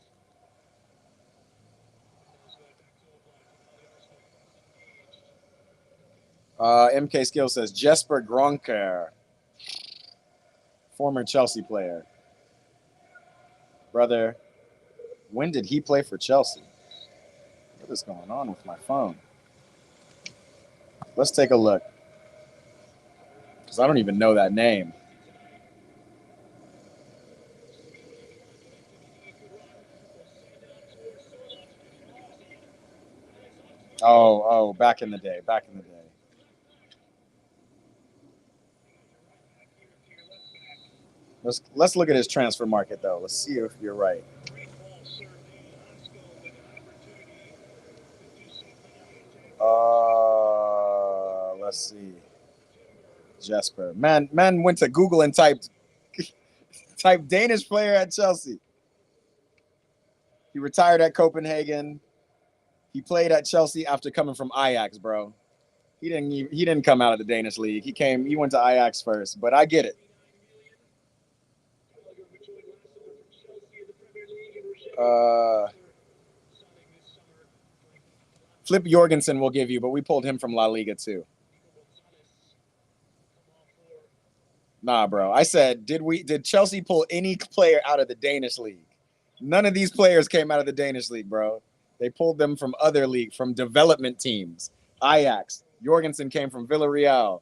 MK Skill says, Jesper Gronker, former Chelsea player. Brother, when did he play for Chelsea? What is going on with my phone? Let's take a look. Because I don't even know that name. Oh, back in the day. Back in the day. Let's look at his transfer market though. Let's see if you're right. Let's see. Jesper. Man went to Google and typed Danish player at Chelsea. He retired at Copenhagen. He played at Chelsea after coming from Ajax, bro. He didn't come out of the Danish league. He went to Ajax first, but I get it. Flip Jorgensen will give you, but we pulled him from La Liga too. Nah, bro. I said, did Chelsea pull any player out of the Danish league? None of these players came out of the Danish league, bro. They pulled them from other league, from development teams. Ajax. Jorgensen came from Villarreal.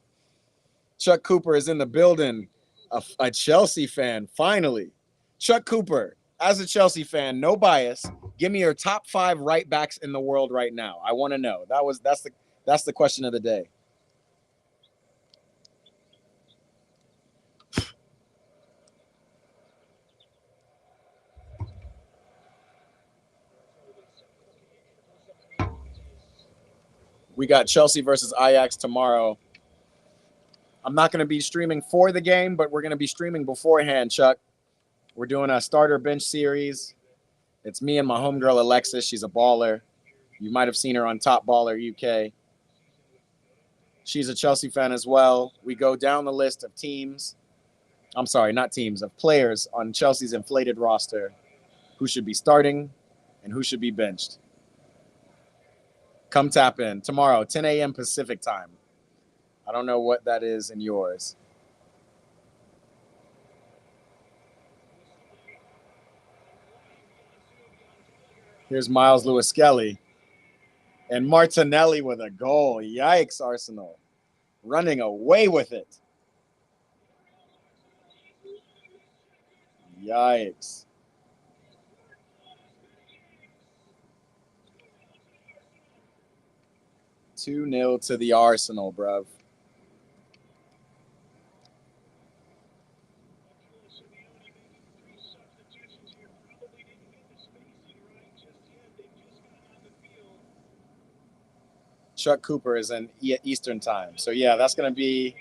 Chuck Cooper is in the building. A Chelsea fan, finally. Chuck Cooper, as a Chelsea fan, no bias. Give me your top 5 right backs in the world right now. I want to know. That's the question of the day. We got Chelsea versus Ajax tomorrow. I'm not going to be streaming for the game, but we're going to be streaming beforehand, Chuck. We're doing a starter bench series. It's me and my homegirl, Alexis. She's a baller. You might have seen her on Top Baller UK. She's a Chelsea fan as well. We go down the list of teams. I'm sorry, not teams, of players on Chelsea's inflated roster who should be starting and who should be benched. Come tap in tomorrow, 10 a.m. Pacific time. I don't know what that is in yours. Here's Miles Lewis-Skelly. And Martinelli with a goal. Yikes, Arsenal. Running away with it. Yikes. Two 0 to the Arsenal, bruv. Chuck Cooper is in Eastern time. So, yeah, that's going to be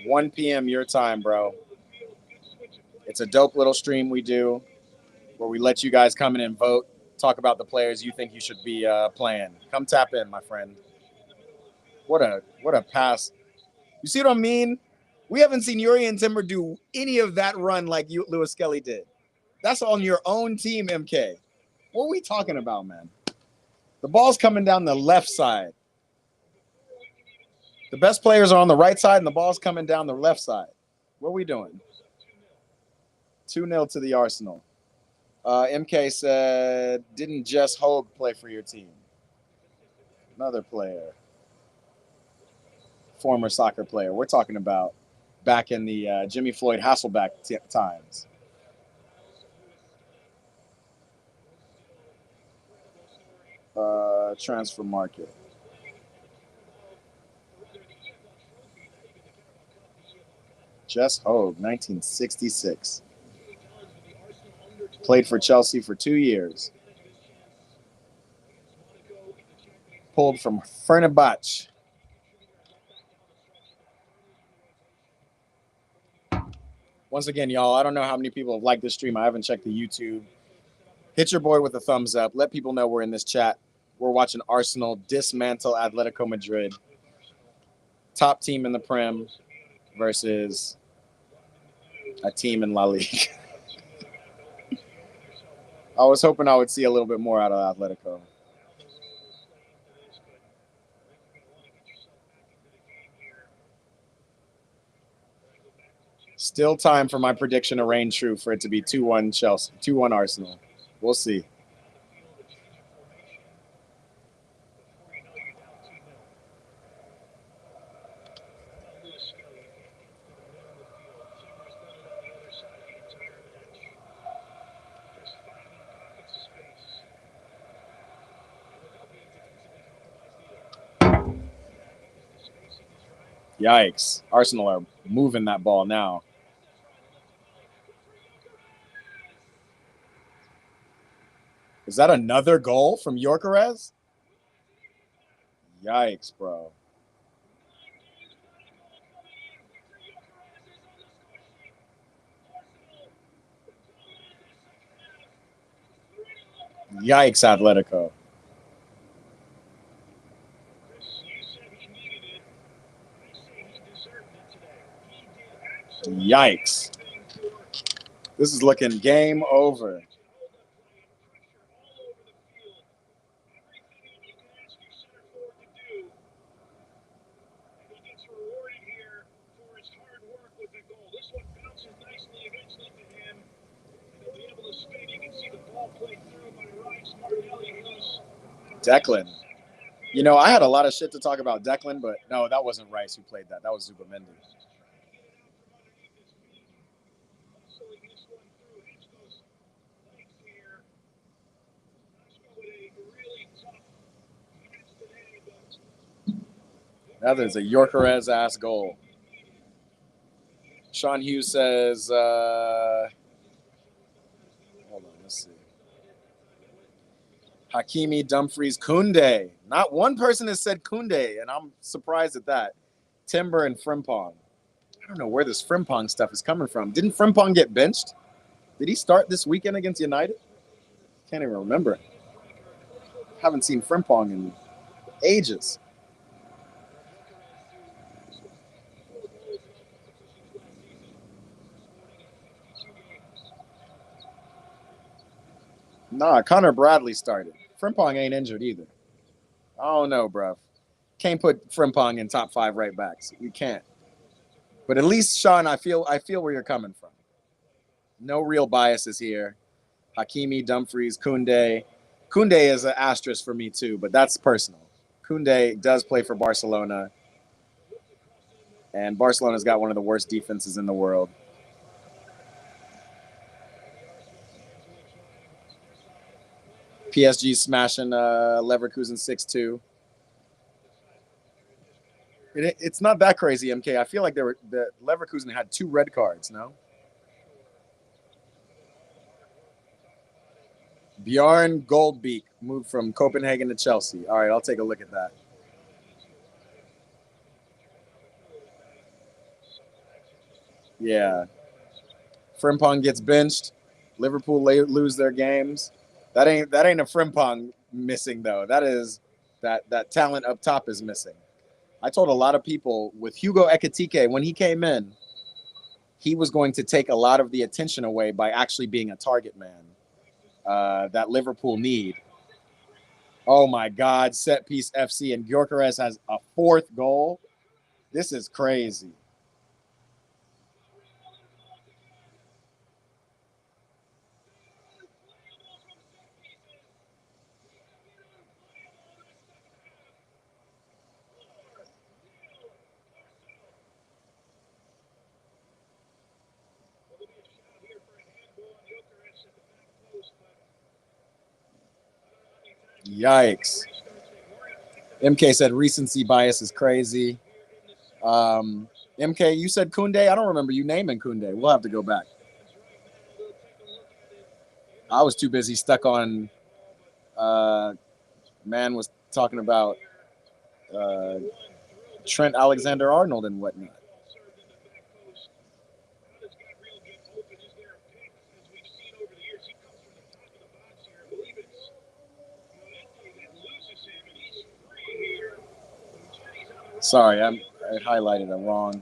1 p.m. your time, bro. It's a dope little stream we do where we let you guys come in and vote, talk about the players you think you should be playing. Come tap in, my friend. What a pass. You see what I mean? We haven't seen Urian Timber do any of that run like Lewis-Skelly did. That's on your own team, MK. What are we talking about, man? The ball's coming down the left side. The best players are on the right side, and the ball's coming down the left side. What are we doing? 2-0 to the Arsenal. MK said, didn't Jess Hogue play for your team? Another player. Former soccer player. We're talking about back in the Jimmy Floyd Hasselback times. Transfer market. Jess Hogue, 1966. Played for Chelsea for 2 years. Pulled from Fenerbahce. Once again, y'all, I don't know how many people have liked this stream. I haven't checked the YouTube. Hit your boy with a thumbs up. Let people know we're in this chat. We're watching Arsenal dismantle Atletico Madrid. Top team in the Prem versus a team in La Liga. I was hoping I would see a little bit more out of Atletico. Still time for my prediction to reign true for it to be 2-1 Chelsea, 2-1 Arsenal. We'll see. Yikes. Arsenal are moving that ball now. Is that another goal from Gyökeres? Yikes, bro. Yikes, Atletico. Yikes. This is looking game over. Declan. You know, I had a lot of shit to talk about Declan, but no, that wasn't Rice who played that. That was Zubamendi. That is a Gyökeres ass goal. Sean Hughes says, hold on, let's see. Hakimi, Dumfries, Koundé. Not one person has said Koundé, and I'm surprised at that. Timber and Frimpong. I don't know where this Frimpong stuff is coming from. Didn't Frimpong get benched? Did he start this weekend against United? Can't even remember. Haven't seen Frimpong in ages. Nah, Connor Bradley started. Frimpong ain't injured either. I don't know, bro. Can't put Frimpong in top 5 right backs. We can't. But at least, Sean, I feel where you're coming from. No real biases here. Hakimi, Dumfries, Koundé. Koundé is an asterisk for me too, but that's personal. Koundé does play for Barcelona, and Barcelona's got one of the worst defenses in the world. PSG smashing Leverkusen 6-2. It's not that crazy, MK. I feel like the Leverkusen had 2 red cards, no? Bjarne Goldbeek moved from Copenhagen to Chelsea. All right, I'll take a look at that. Yeah. Frimpong gets benched. Liverpool lose their games. That ain't a Frimpong missing though. That is that talent up top is missing. I told a lot of people with Hugo Ekitike when he came in, he was going to take a lot of the attention away by actually being a target man that Liverpool need. Oh my God, set piece FC, and Gyökeres has a 4th goal. This is crazy. Yikes. MK said recency bias is crazy. MK, you said Koundé. I don't remember you naming Koundé. We'll have to go back. I was too busy stuck on man was talking about Trent Alexander-Arnold and whatnot. Sorry, I highlighted it wrong.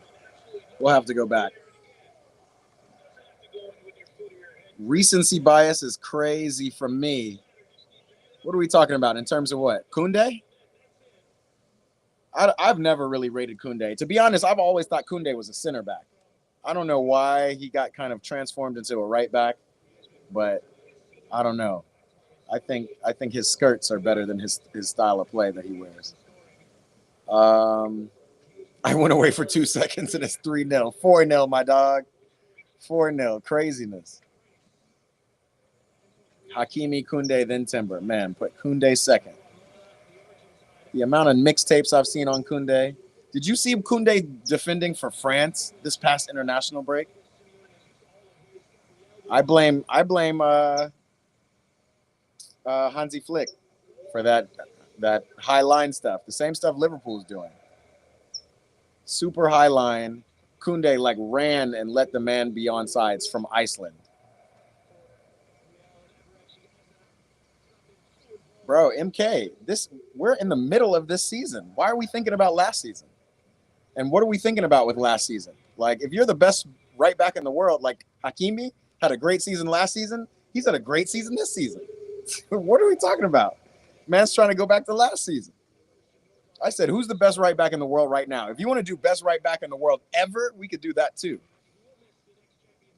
We'll have to go back. Recency bias is crazy from me. What are we talking about in terms of what? Koundé? I've never really rated Koundé. To be honest, I've always thought Koundé was a center back. I don't know why he got kind of transformed into a right back, but I don't know. I think his skirts are better than his style of play that he wears. I went away for 2 seconds and it's 3-0. 4-0, my dog. 4-0. Craziness. Hakimi, Koundé, then Timber. Man, put Koundé second. The amount of mixtapes I've seen on Koundé. Did you see Koundé defending for France this past international break? I blame Hansi Flick for that high line stuff. The same stuff Liverpool's doing. Super high line. Koundé like ran and let the man be on sides from Iceland. Bro, MK, we're in the middle of this season. Why are we thinking about last season? And what are we thinking about with last season? Like, if you're the best right back in the world, like Hakimi had a great season last season, he's had a great season this season. What are we talking about? Man's trying to go back to last season. I said, who's the best right back in the world right now? If you want to do best right back in the world ever, we could do that too.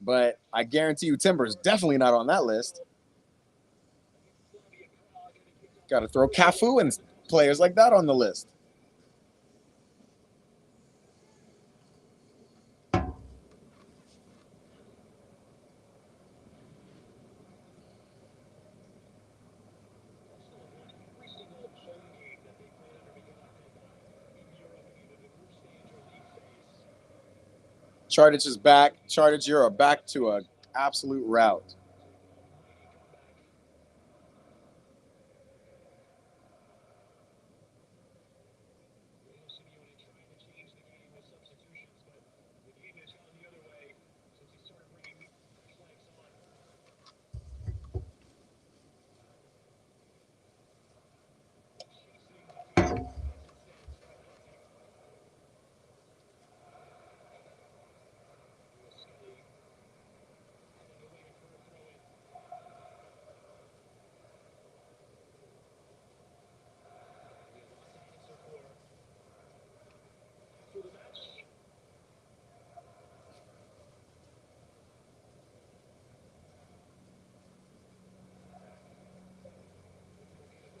But I guarantee you Timber's definitely not on that list. Got to throw Cafu and players like that on the list. Chartage is back. Chartage, you're back to an absolute rout.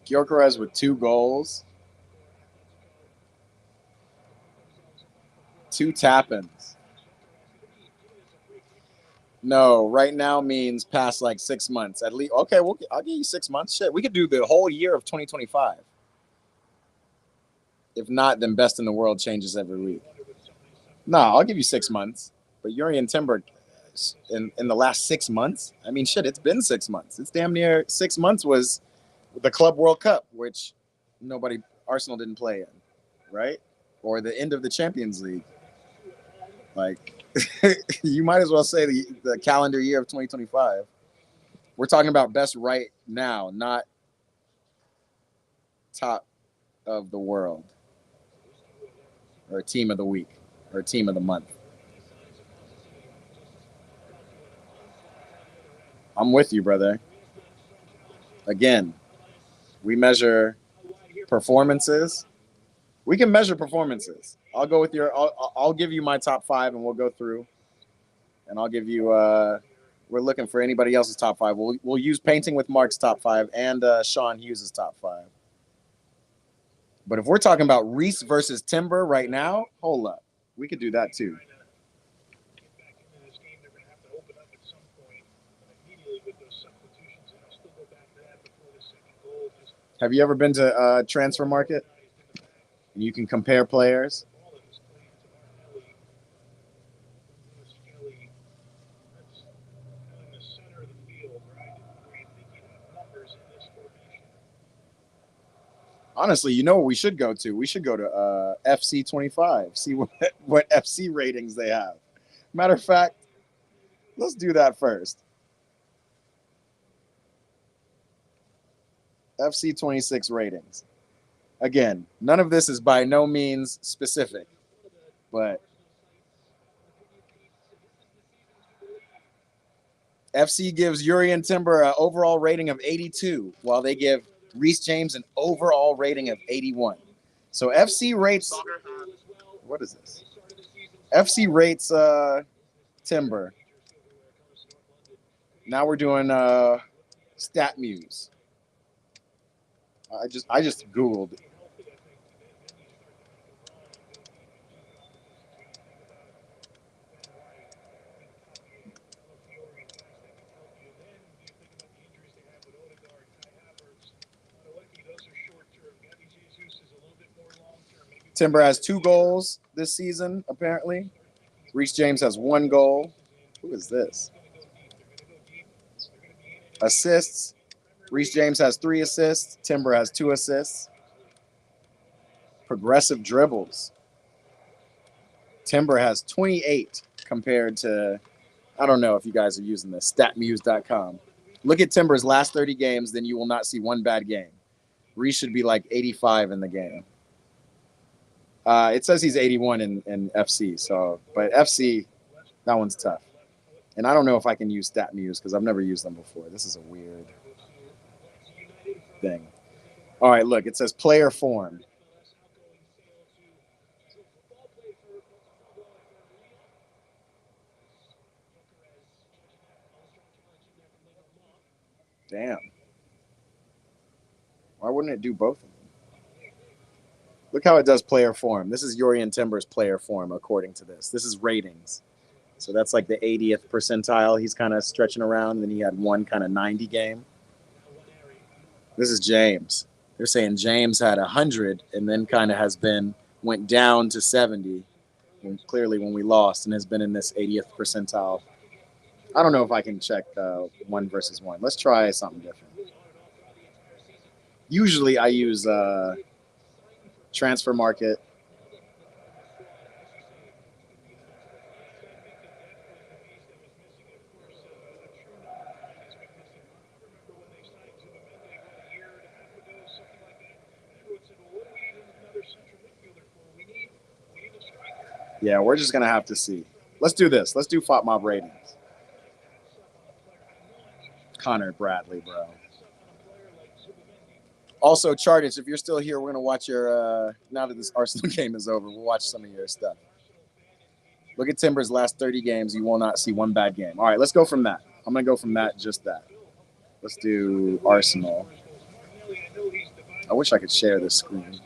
Gyökeres with 2 goals. 2 tap-ins. No, right now means past like 6 months. At least, okay, I'll give you 6 months. Shit, we could do the whole year of 2025. If not, then best in the world changes every week. No, I'll give you 6 months. But Jurrien Timber in the last 6 months, I mean, shit, it's been 6 months. It's damn near 6 months was the Club World Cup, which Arsenal didn't play in, right? Or the end of the Champions League. Like, you might as well say the calendar year of 2025. We're talking about best right now, not top of the world or team of the week or team of the month. I'm with you, brother. Again, we measure performances. We can measure performances. I'll go with I'll give you my top 5 and we'll go through. And I'll give you we're looking for anybody else's top 5. We'll use Painting with Mark's top 5 and Sean Hughes' top 5. But if we're talking about Reece versus Timber right now, hold up. We could do that too. Have you ever been to Transfer Market? And you can compare players. Honestly, you know what we should go to? We should go to FC 25, see what FC ratings they have. Matter of fact, let's do that first. FC 26 ratings. Again, none of this is by no means specific, but FC gives Jurrien Timber an overall rating of 82, while they give Reece James an overall rating of 81. So FC rates, what is this? FC rates Timber. Now we're doing StatMuse. I just Googled. Timber has 2 goals this season, apparently. Reece James has 1 goal. Who is this? Assists. Reece James has 3 assists. Timber has 2 assists. Progressive dribbles. Timber has 28 compared to, I don't know if you guys are using this, statmuse.com. Look at Timber's last 30 games, then you will not see one bad game. Reece should be like 85 in the game. It says he's 81 in FC, so, but FC, that one's tough. And I don't know if I can use StatMuse because I've never used them before. This is a weird thing. All right, look, it says player form. Damn. Why wouldn't it do both of them? Look how it does player form. This is Yorian Timber's player form, according to this. This is ratings. So that's like the 80th percentile. He's kind of stretching around. Then he had one kind of 90 game. This is James. They're saying James had 100 and then kind of went down to 70. And clearly when we lost and has been in this 80th percentile. I don't know if I can check 1 versus 1. Let's try something different. Usually I use Transfer Market. Yeah, we're just going to have to see. Let's do this. Let's do FOTMob ratings. Connor Bradley, bro. Also, Chartich, if you're still here, we're going to watch your, now that this Arsenal game is over, we'll watch some of your stuff. Look at Timber's last 30 games. You will not see one bad game. All right, let's go from that. I'm going to go from that, just that. Let's do Arsenal. I wish I could share this screen.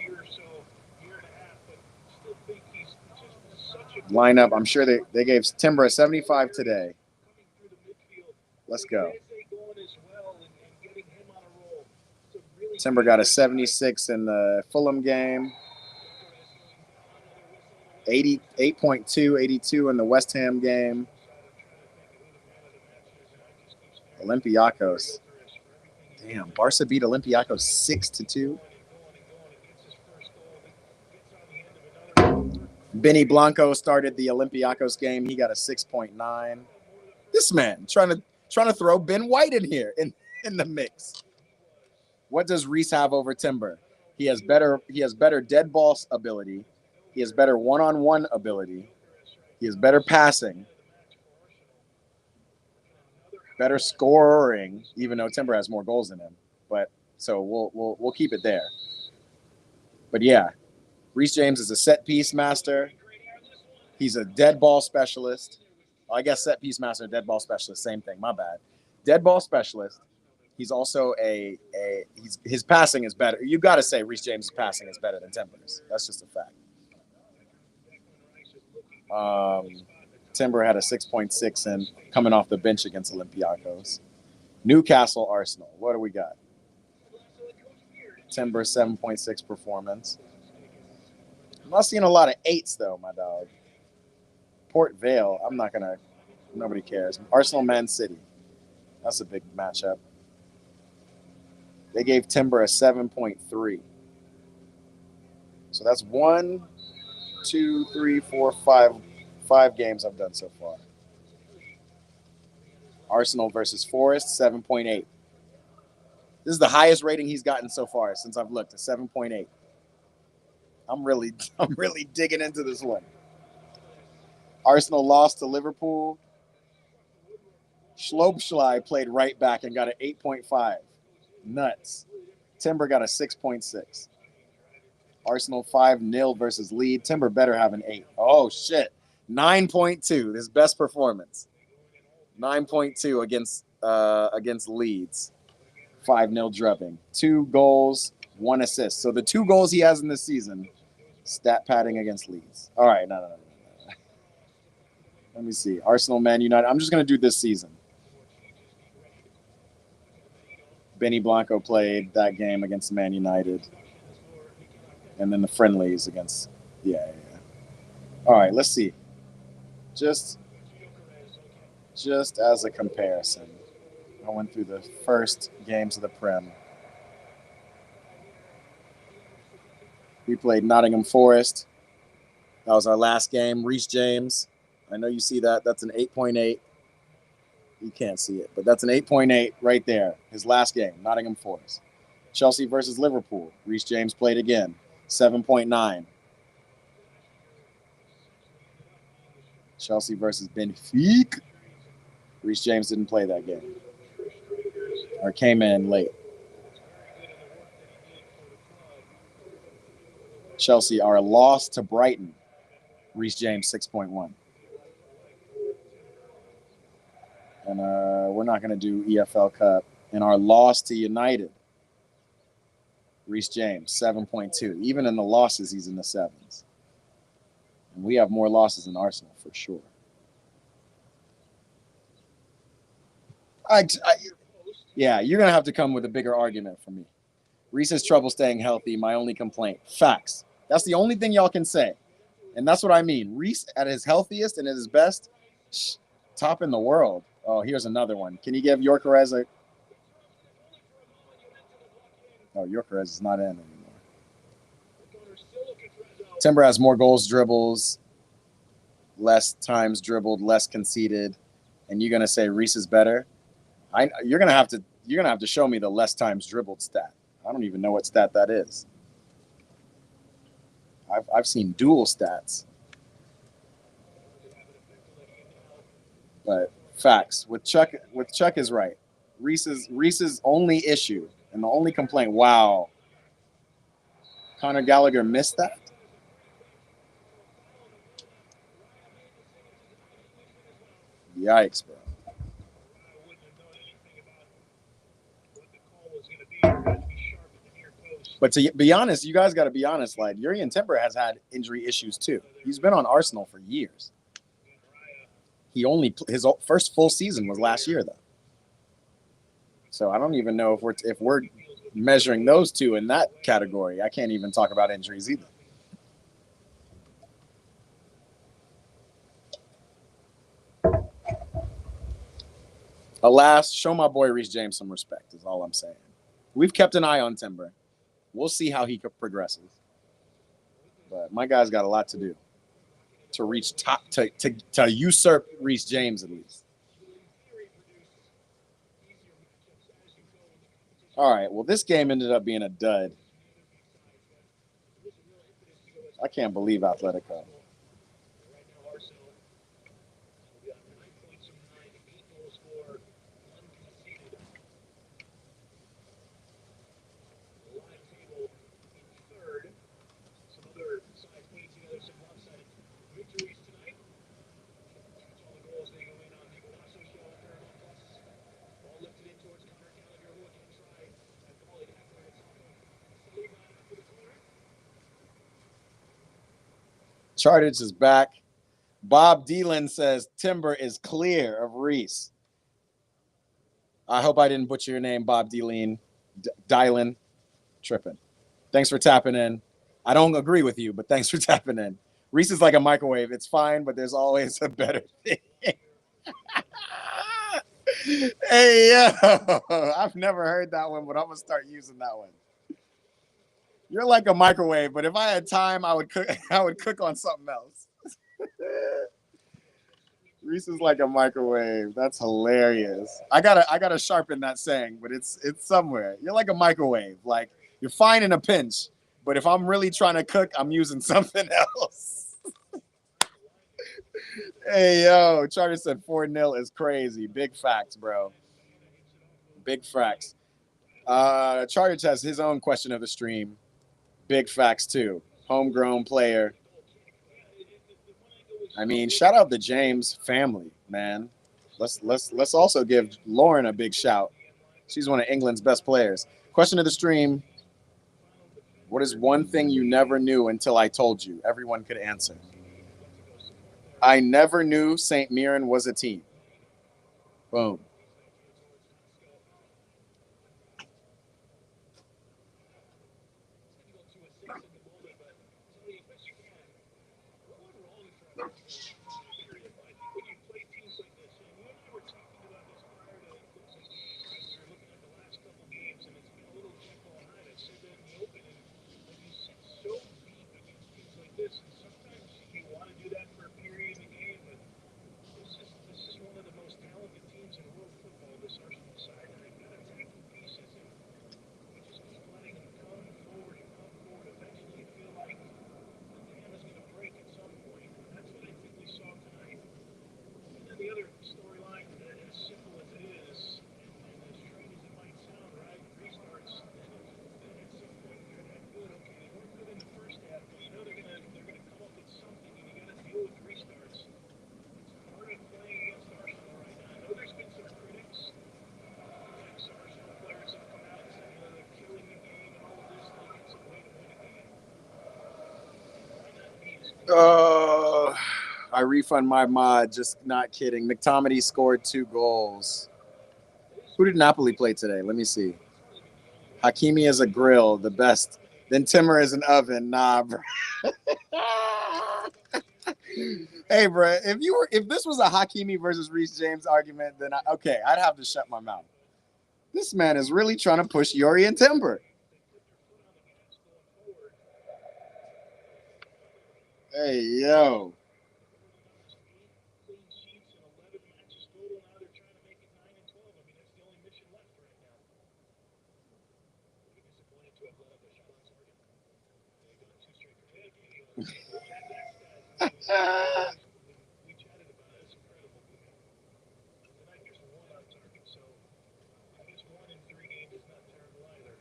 Lineup, I'm sure they gave Timber a 75 today. Let's go. Timber got a 76 in the Fulham game. 88.2, 82 in the West Ham game. Olympiacos. Damn, Barca beat Olympiacos 6-2. Benny Blanco started the Olympiacos game. He got a 6.9. This man trying to throw Ben White in here in the mix. What does Reece have over Timber? He has better dead ball ability. He has better one-on-one ability. He has better passing. Better scoring, even though Timber has more goals than him. But so we'll keep it there. But yeah, Reece James is a set piece master. He's a dead ball specialist. Oh, I guess set piece master, dead ball specialist, same thing. My bad. Dead ball specialist. He's also his passing is better. You got to say Reece James' passing is better than Timber's. That's just a fact. Timber had a 6.6 and coming off the bench against Olympiacos. Newcastle, Arsenal. What do we got? Timber 7.6 performance. I'm not seeing a lot of 8s though, my dog. Port Vale. Nobody cares. Arsenal, Man City. That's a big matchup. They gave Timber a 7.3. So that's 1, 2, 3, 4, 5 games I've done so far. Arsenal versus Forest, 7.8. This is the highest rating he's gotten so far since I've looked, a 7.8. I'm really digging into this one. Arsenal lost to Liverpool. Schlobschlei played right back and got an 8.5. Nuts. Timber got a 6.6. Arsenal 5-0 versus Leeds. Timber better have an 8. Oh, shit. 9.2. His best performance. 9.2 against Leeds. 5-0 drubbing. 2 goals, 1 assist. So the 2 goals he has in this season, stat padding against Leeds. All right, no. Let me see. Arsenal, Man United. I'm just going to do this season. Benny Blanco played that game against Man United. And then the friendlies against Yeah. All right, let's see. Just as a comparison, I went through the first games of the Prem. We played Nottingham Forest. That was our last game. Reece James. I know you see that. That's an 8.8. You can't see it, but that's an 8.8 right there. His last game, Nottingham Forest. Chelsea versus Liverpool. Reece James played again, 7.9. Chelsea versus Benfica. Reece James didn't play that game or came in late. Chelsea, our loss to Brighton. Reece James, 6.1. And we're not going to do EFL Cup. And our loss to United. Reece James, 7.2. Even in the losses, he's in the sevens. And we have more losses than Arsenal for sure. Yeah, you're going to have to come with a bigger argument for me. Reece has trouble staying healthy. My only complaint. Facts. That's the only thing y'all can say. And that's what I mean. Reece at his healthiest and at his best, top in the world. Oh, here's another one. Can you give Gyökeres a... Oh, Gyökeres is not in anymore. Timber has more goals, dribbles, less times dribbled, less conceded. And you're going to say Reece is better? You're gonna have to show me the less times dribbled stat. I don't even know what stat that is. I've seen dual stats, but facts with Chuck is right. Reece's only issue and the only complaint. Wow, Conor Gallagher missed that. Yikes, bro. But to be honest, you guys got to be honest. Like Jurrien Timber has had injury issues too. He's been on Arsenal for years. His first full season was last year though. So I don't even know if we're measuring those two in that category. I can't even talk about injuries either. Alas, show my boy Reece James some respect is all I'm saying. We've kept an eye on Timber. We'll see how he progresses. But my guy's got a lot to do to reach top to usurp Reece James at least. All right, well, this game ended up being a dud. I can't believe Atletico. Chartage is back. Bob Dylan says Timber is clear of Reece. I hope I didn't butcher your name, Bob Dylan. Dylan. Tripping. Thanks for tapping in. I don't agree with you, but thanks for tapping in. Reece is like a microwave. It's fine, but there's always a better thing. Hey, yo. I've never heard that one, but I'm going to start using that one. You're like a microwave, but if I had time, I would cook on something else. Reece is like a microwave. That's hilarious. I gotta sharpen that saying, but it's somewhere. You're like a microwave. Like you're fine in a pinch, but if I'm really trying to cook, I'm using something else. Hey yo, Charter said 4-0 is crazy. Big facts, bro. Big facts. Charter has his own question of the stream. Big facts too. Homegrown player. I mean, shout out the James family, man. Let's also give Lauren a big shout. She's one of England's best players. Question of the stream. What is one thing you never knew until I told you? Everyone could answer. I never knew St. Mirren was a team. Boom. when you play teams like this, and you and I were talking about this prior to as we were looking at the last couple games, and it's been a little Jekyll and Hyde. I said that in the open, and when you sit so deep against teams like this, and sometimes you want to do that for a period in the game, but this is one of the most talented teams in world football, this Arsenal side, and they've got attacking pieces, and we just keep letting them come forward and come forward. Eventually, you feel like the dam is going to break at some point, and that's what I think we saw tonight. And then the other storyline, as simple as it is, and as strange as it might sound, right? Restarts. Then at some point you're that good. Okay, they weren't good in the first half, but you know they're gonna come up with something, and you got to deal with restarts. It's part of playing against Arsenal right now. I know there's been some critics. Arsenal players have come out and said, they're killing the game and all of this. Like it's a way to win a game. Why not be as good? I refund my mod. Just not kidding. McTominay scored 2 goals. Who did Napoli play today? Let me see. Hakimi is a grill, the best. Then Timmer is an oven. Nah, bro. Hey, bro. If this was a Hakimi versus Reece James argument, then I'd have to shut my mouth. This man is really trying to push Yori and Timber. Hey, yo. We chatted about it. It's incredible. Tonight there's 1 on target, so I guess 1 in 3 games is not terrible either.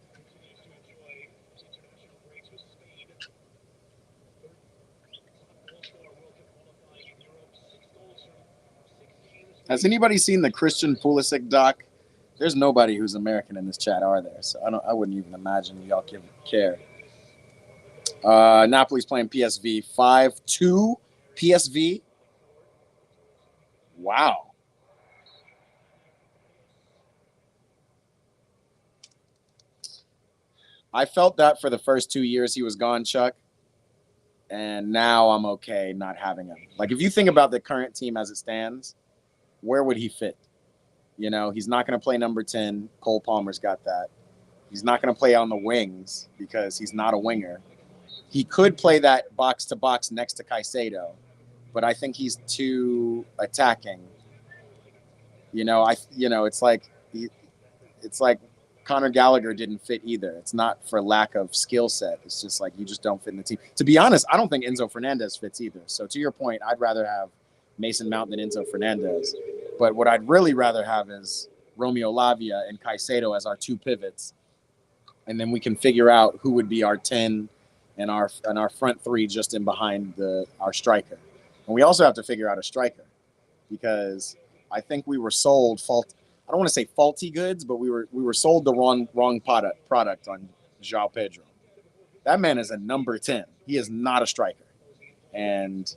Continues to enjoy his international breaks with speed. Has anybody seen the Christian Pulisic doc? There's nobody who's American in this chat, are there? So I wouldn't even imagine y'all care. Napoli's playing PSV 5-2 PSV. Wow. I felt that for the first 2 years he was gone, Chuck. And now I'm okay not having him. Like, if you think about the current team as it stands, where would he fit? You know, he's not going to play number 10. Cole Palmer's got that. He's not going to play on the wings because he's not a winger. He could play that box-to-box next to Caicedo, but I think he's too attacking. It's like Conor Gallagher didn't fit either. It's not for lack of skill set. It's just like you just don't fit in the team. To be honest, I don't think Enzo Fernandez fits either. So to your point, I'd rather have Mason Mount than Enzo Fernandez. But what I'd really rather have is Romeo Lavia and Caicedo as our 2 pivots. And then we can figure out who would be our 10 and our front 3 just in behind our striker. And we also have to figure out a striker because I think we were sold I don't want to say faulty goods, but we were sold the wrong product on João Pedro. That man is a number 10. He is not a striker. And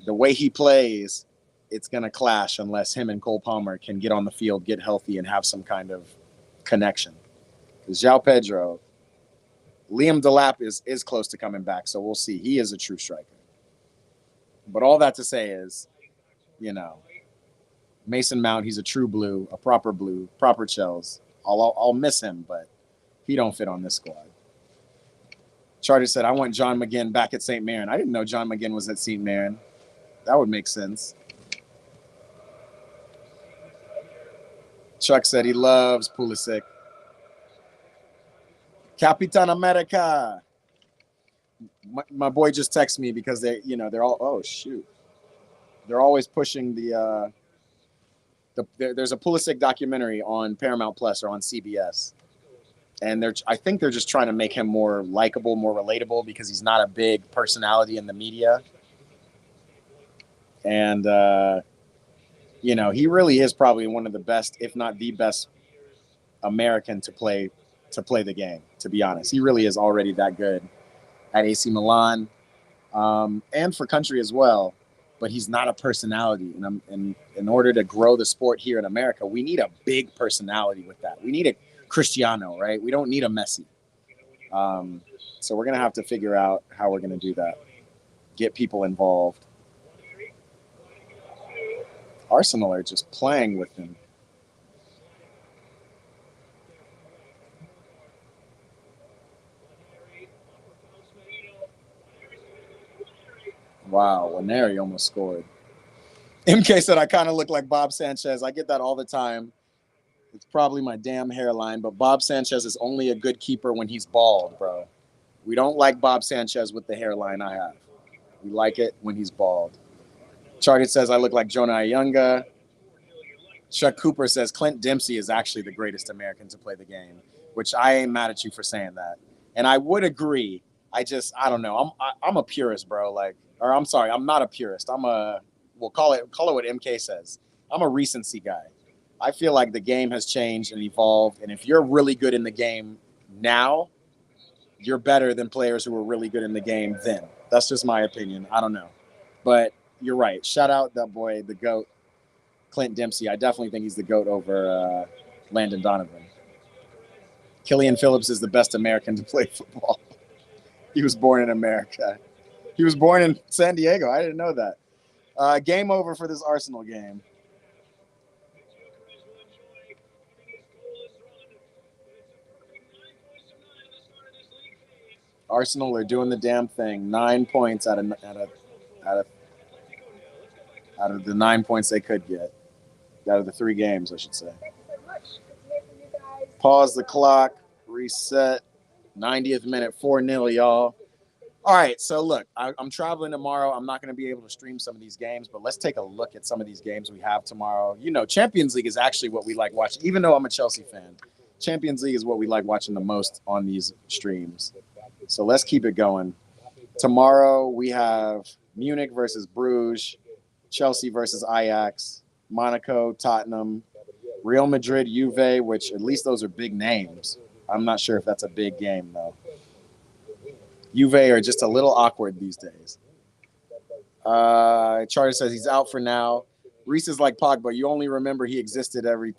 the way he plays, it's going to clash unless him and Cole Palmer can get on the field, get healthy, and have some kind of connection. Because João Pedro, Liam Delap is close to coming back, so we'll see. He is a true striker. But all that to say is, Mason Mount, he's a true blue, a proper blue, proper Chels. I'll miss him, but he don't fit on this squad. Charter said, I want John McGinn back at St. Mirren. I didn't know John McGinn was at St. Mirren. That would make sense. Chuck said he loves Pulisic. Capitan America. My boy just texted me because they're all, oh shoot. They're always pushing there's a Pulisic documentary on Paramount Plus or on CBS. And I think they're just trying to make him more likable, more relatable because he's not a big personality in the media. And, he really is probably one of the best, if not the best American to play the game, to be honest. He really is already that good at AC Milan. and for country as well. But he's not a personality, and in order to grow the sport here in America, we need a big personality with that. We need a Cristiano, right? We don't need a Messi. So we're gonna have to figure out how we're gonna do that. Get people involved. Arsenal are just playing with him. Wow, Waneri almost scored. MK said I kind of look like Bob Sanchez. I get that all the time. It's probably my damn hairline, but Bob Sanchez is only a good keeper when he's bald, bro. We don't like Bob Sanchez with the hairline I have. We like it when he's bald. Charted says I look like Jonah Ayunga. Chuck Cooper says Clint Dempsey is actually the greatest American to play the game, which I ain't mad at you for saying that. And I would agree. I don't know. I'm a purist, bro. I'm sorry, I'm not a purist. We'll call it what MK says. I'm a recency guy. I feel like the game has changed and evolved, and if you're really good in the game now, you're better than players who were really good in the game then. That's just my opinion. I don't know. But you're right. Shout out that boy, the GOAT, Clint Dempsey. I definitely think he's the GOAT over Landon Donovan. Killian Phillips is the best American to play football. He was born in America. He was born in San Diego. I didn't know that. Game over for this Arsenal game. Arsenal are doing the damn thing. 9 points out of the 9 points they could get. Out of the 3 games, I should say. Pause the clock. Reset. 90th minute. 4-0, y'all. All right, so look, I'm traveling tomorrow. I'm not going to be able to stream some of these games, but let's take a look at some of these games we have tomorrow. You know, Champions League is actually what we like watching, even though I'm a Chelsea fan. Champions League is what we like watching the most on these streams. So let's keep it going. Tomorrow we have Munich versus Bruges, Chelsea versus Ajax, Monaco, Tottenham, Real Madrid, Juve, which at least those are big names. I'm not sure if that's a big game, though. Juve are just a little awkward these days. Charter says he's out for now. Reese is like Pogba. You only remember he exists every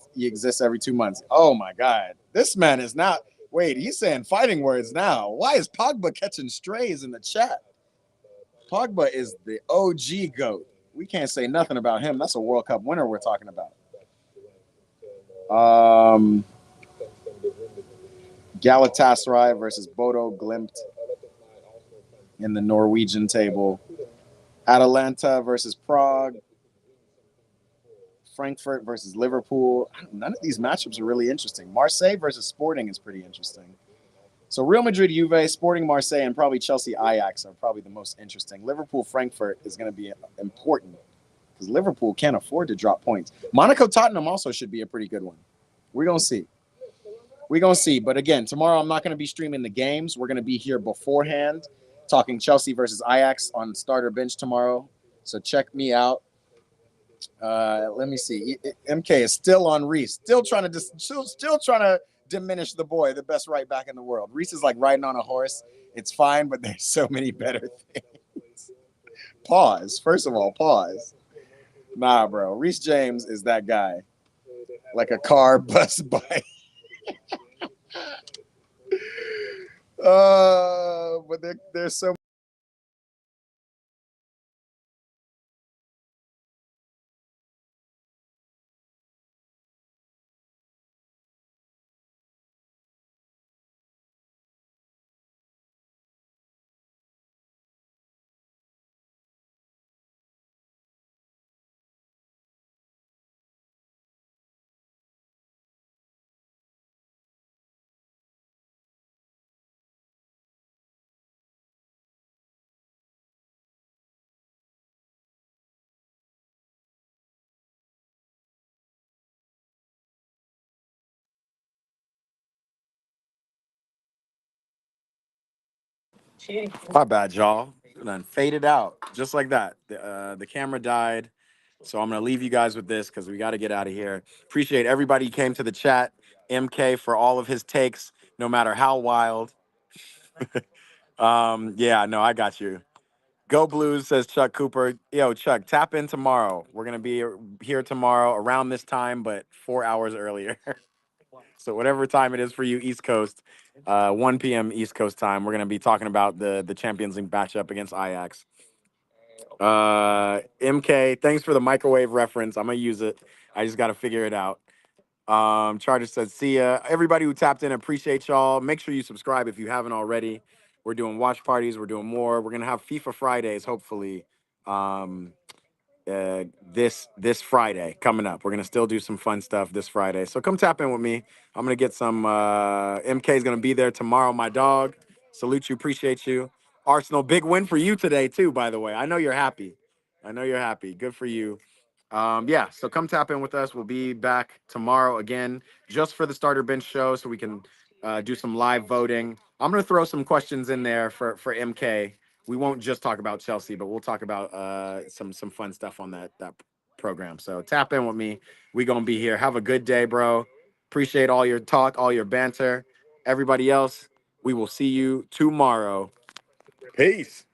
2 months. Oh my God, this man is not. Wait, he's saying fighting words now. Why is Pogba catching strays in the chat? Pogba is the OG GOAT. We can't say nothing about him. That's a World Cup winner we're talking about. Galatasaray versus Bodo Glimt in the Norwegian table. Atalanta versus Prague. Frankfurt versus Liverpool. None of these matchups are really interesting. Marseille versus Sporting is pretty interesting. So Real Madrid, Juve, Sporting, Marseille, and probably Chelsea, Ajax are probably the most interesting. Liverpool, Frankfurt is going to be important because Liverpool can't afford to drop points. Monaco, Tottenham also should be a pretty good one. We're going to see. We're going to see. But again, tomorrow I'm not going to be streaming the games. We're going to be here beforehand talking Chelsea versus Ajax on starter bench tomorrow. So check me out. Let me see. MK is still on Reese. Still trying to diminish the boy, the best right back in the world. Reese is like riding on a horse. It's fine, but there's so many better things. Pause. First of all, pause. Nah, bro. Reese James is that guy. Like a car bus by. But there's so. My bad, y'all. And then faded out just like that. The camera died. So I'm going to leave you guys with this because we got to get out of here. Appreciate everybody who came to the chat. MK for all of his takes, no matter how wild. Yeah, no, I got you. Go Blues, says Chuck Cooper. Yo, Chuck, tap in tomorrow. We're going to be here tomorrow around this time, but 4 hours earlier. So whatever time it is for you, East Coast, 1 p.m. East Coast time, we're going to be talking about the Champions League matchup against Ajax. MK, thanks for the microwave reference. I'm going to use it. I just got to figure it out. Charger said, see ya. Everybody who tapped in, appreciate y'all. Make sure you subscribe if you haven't already. We're doing watch parties. We're doing more. We're going to have FIFA Fridays, hopefully, this Friday coming up. We're going to still do some fun stuff this Friday. So come tap in with me. I'm going to get some, MK is going to be there tomorrow, my dog. Salute you. Appreciate you. Arsenal, big win for you today, too, by the way. I know you're happy. Good for you. Yeah, so come tap in with us. We'll be back tomorrow again, just for the starter bench show, so we can do some live voting. I'm gonna throw some questions in there for MK. We won't just talk about Chelsea, but we'll talk about some fun stuff on that program. So tap in with me. We gonna be here. Have a good day, bro. Appreciate all your talk, all your banter. Everybody else, we will see you tomorrow. Peace.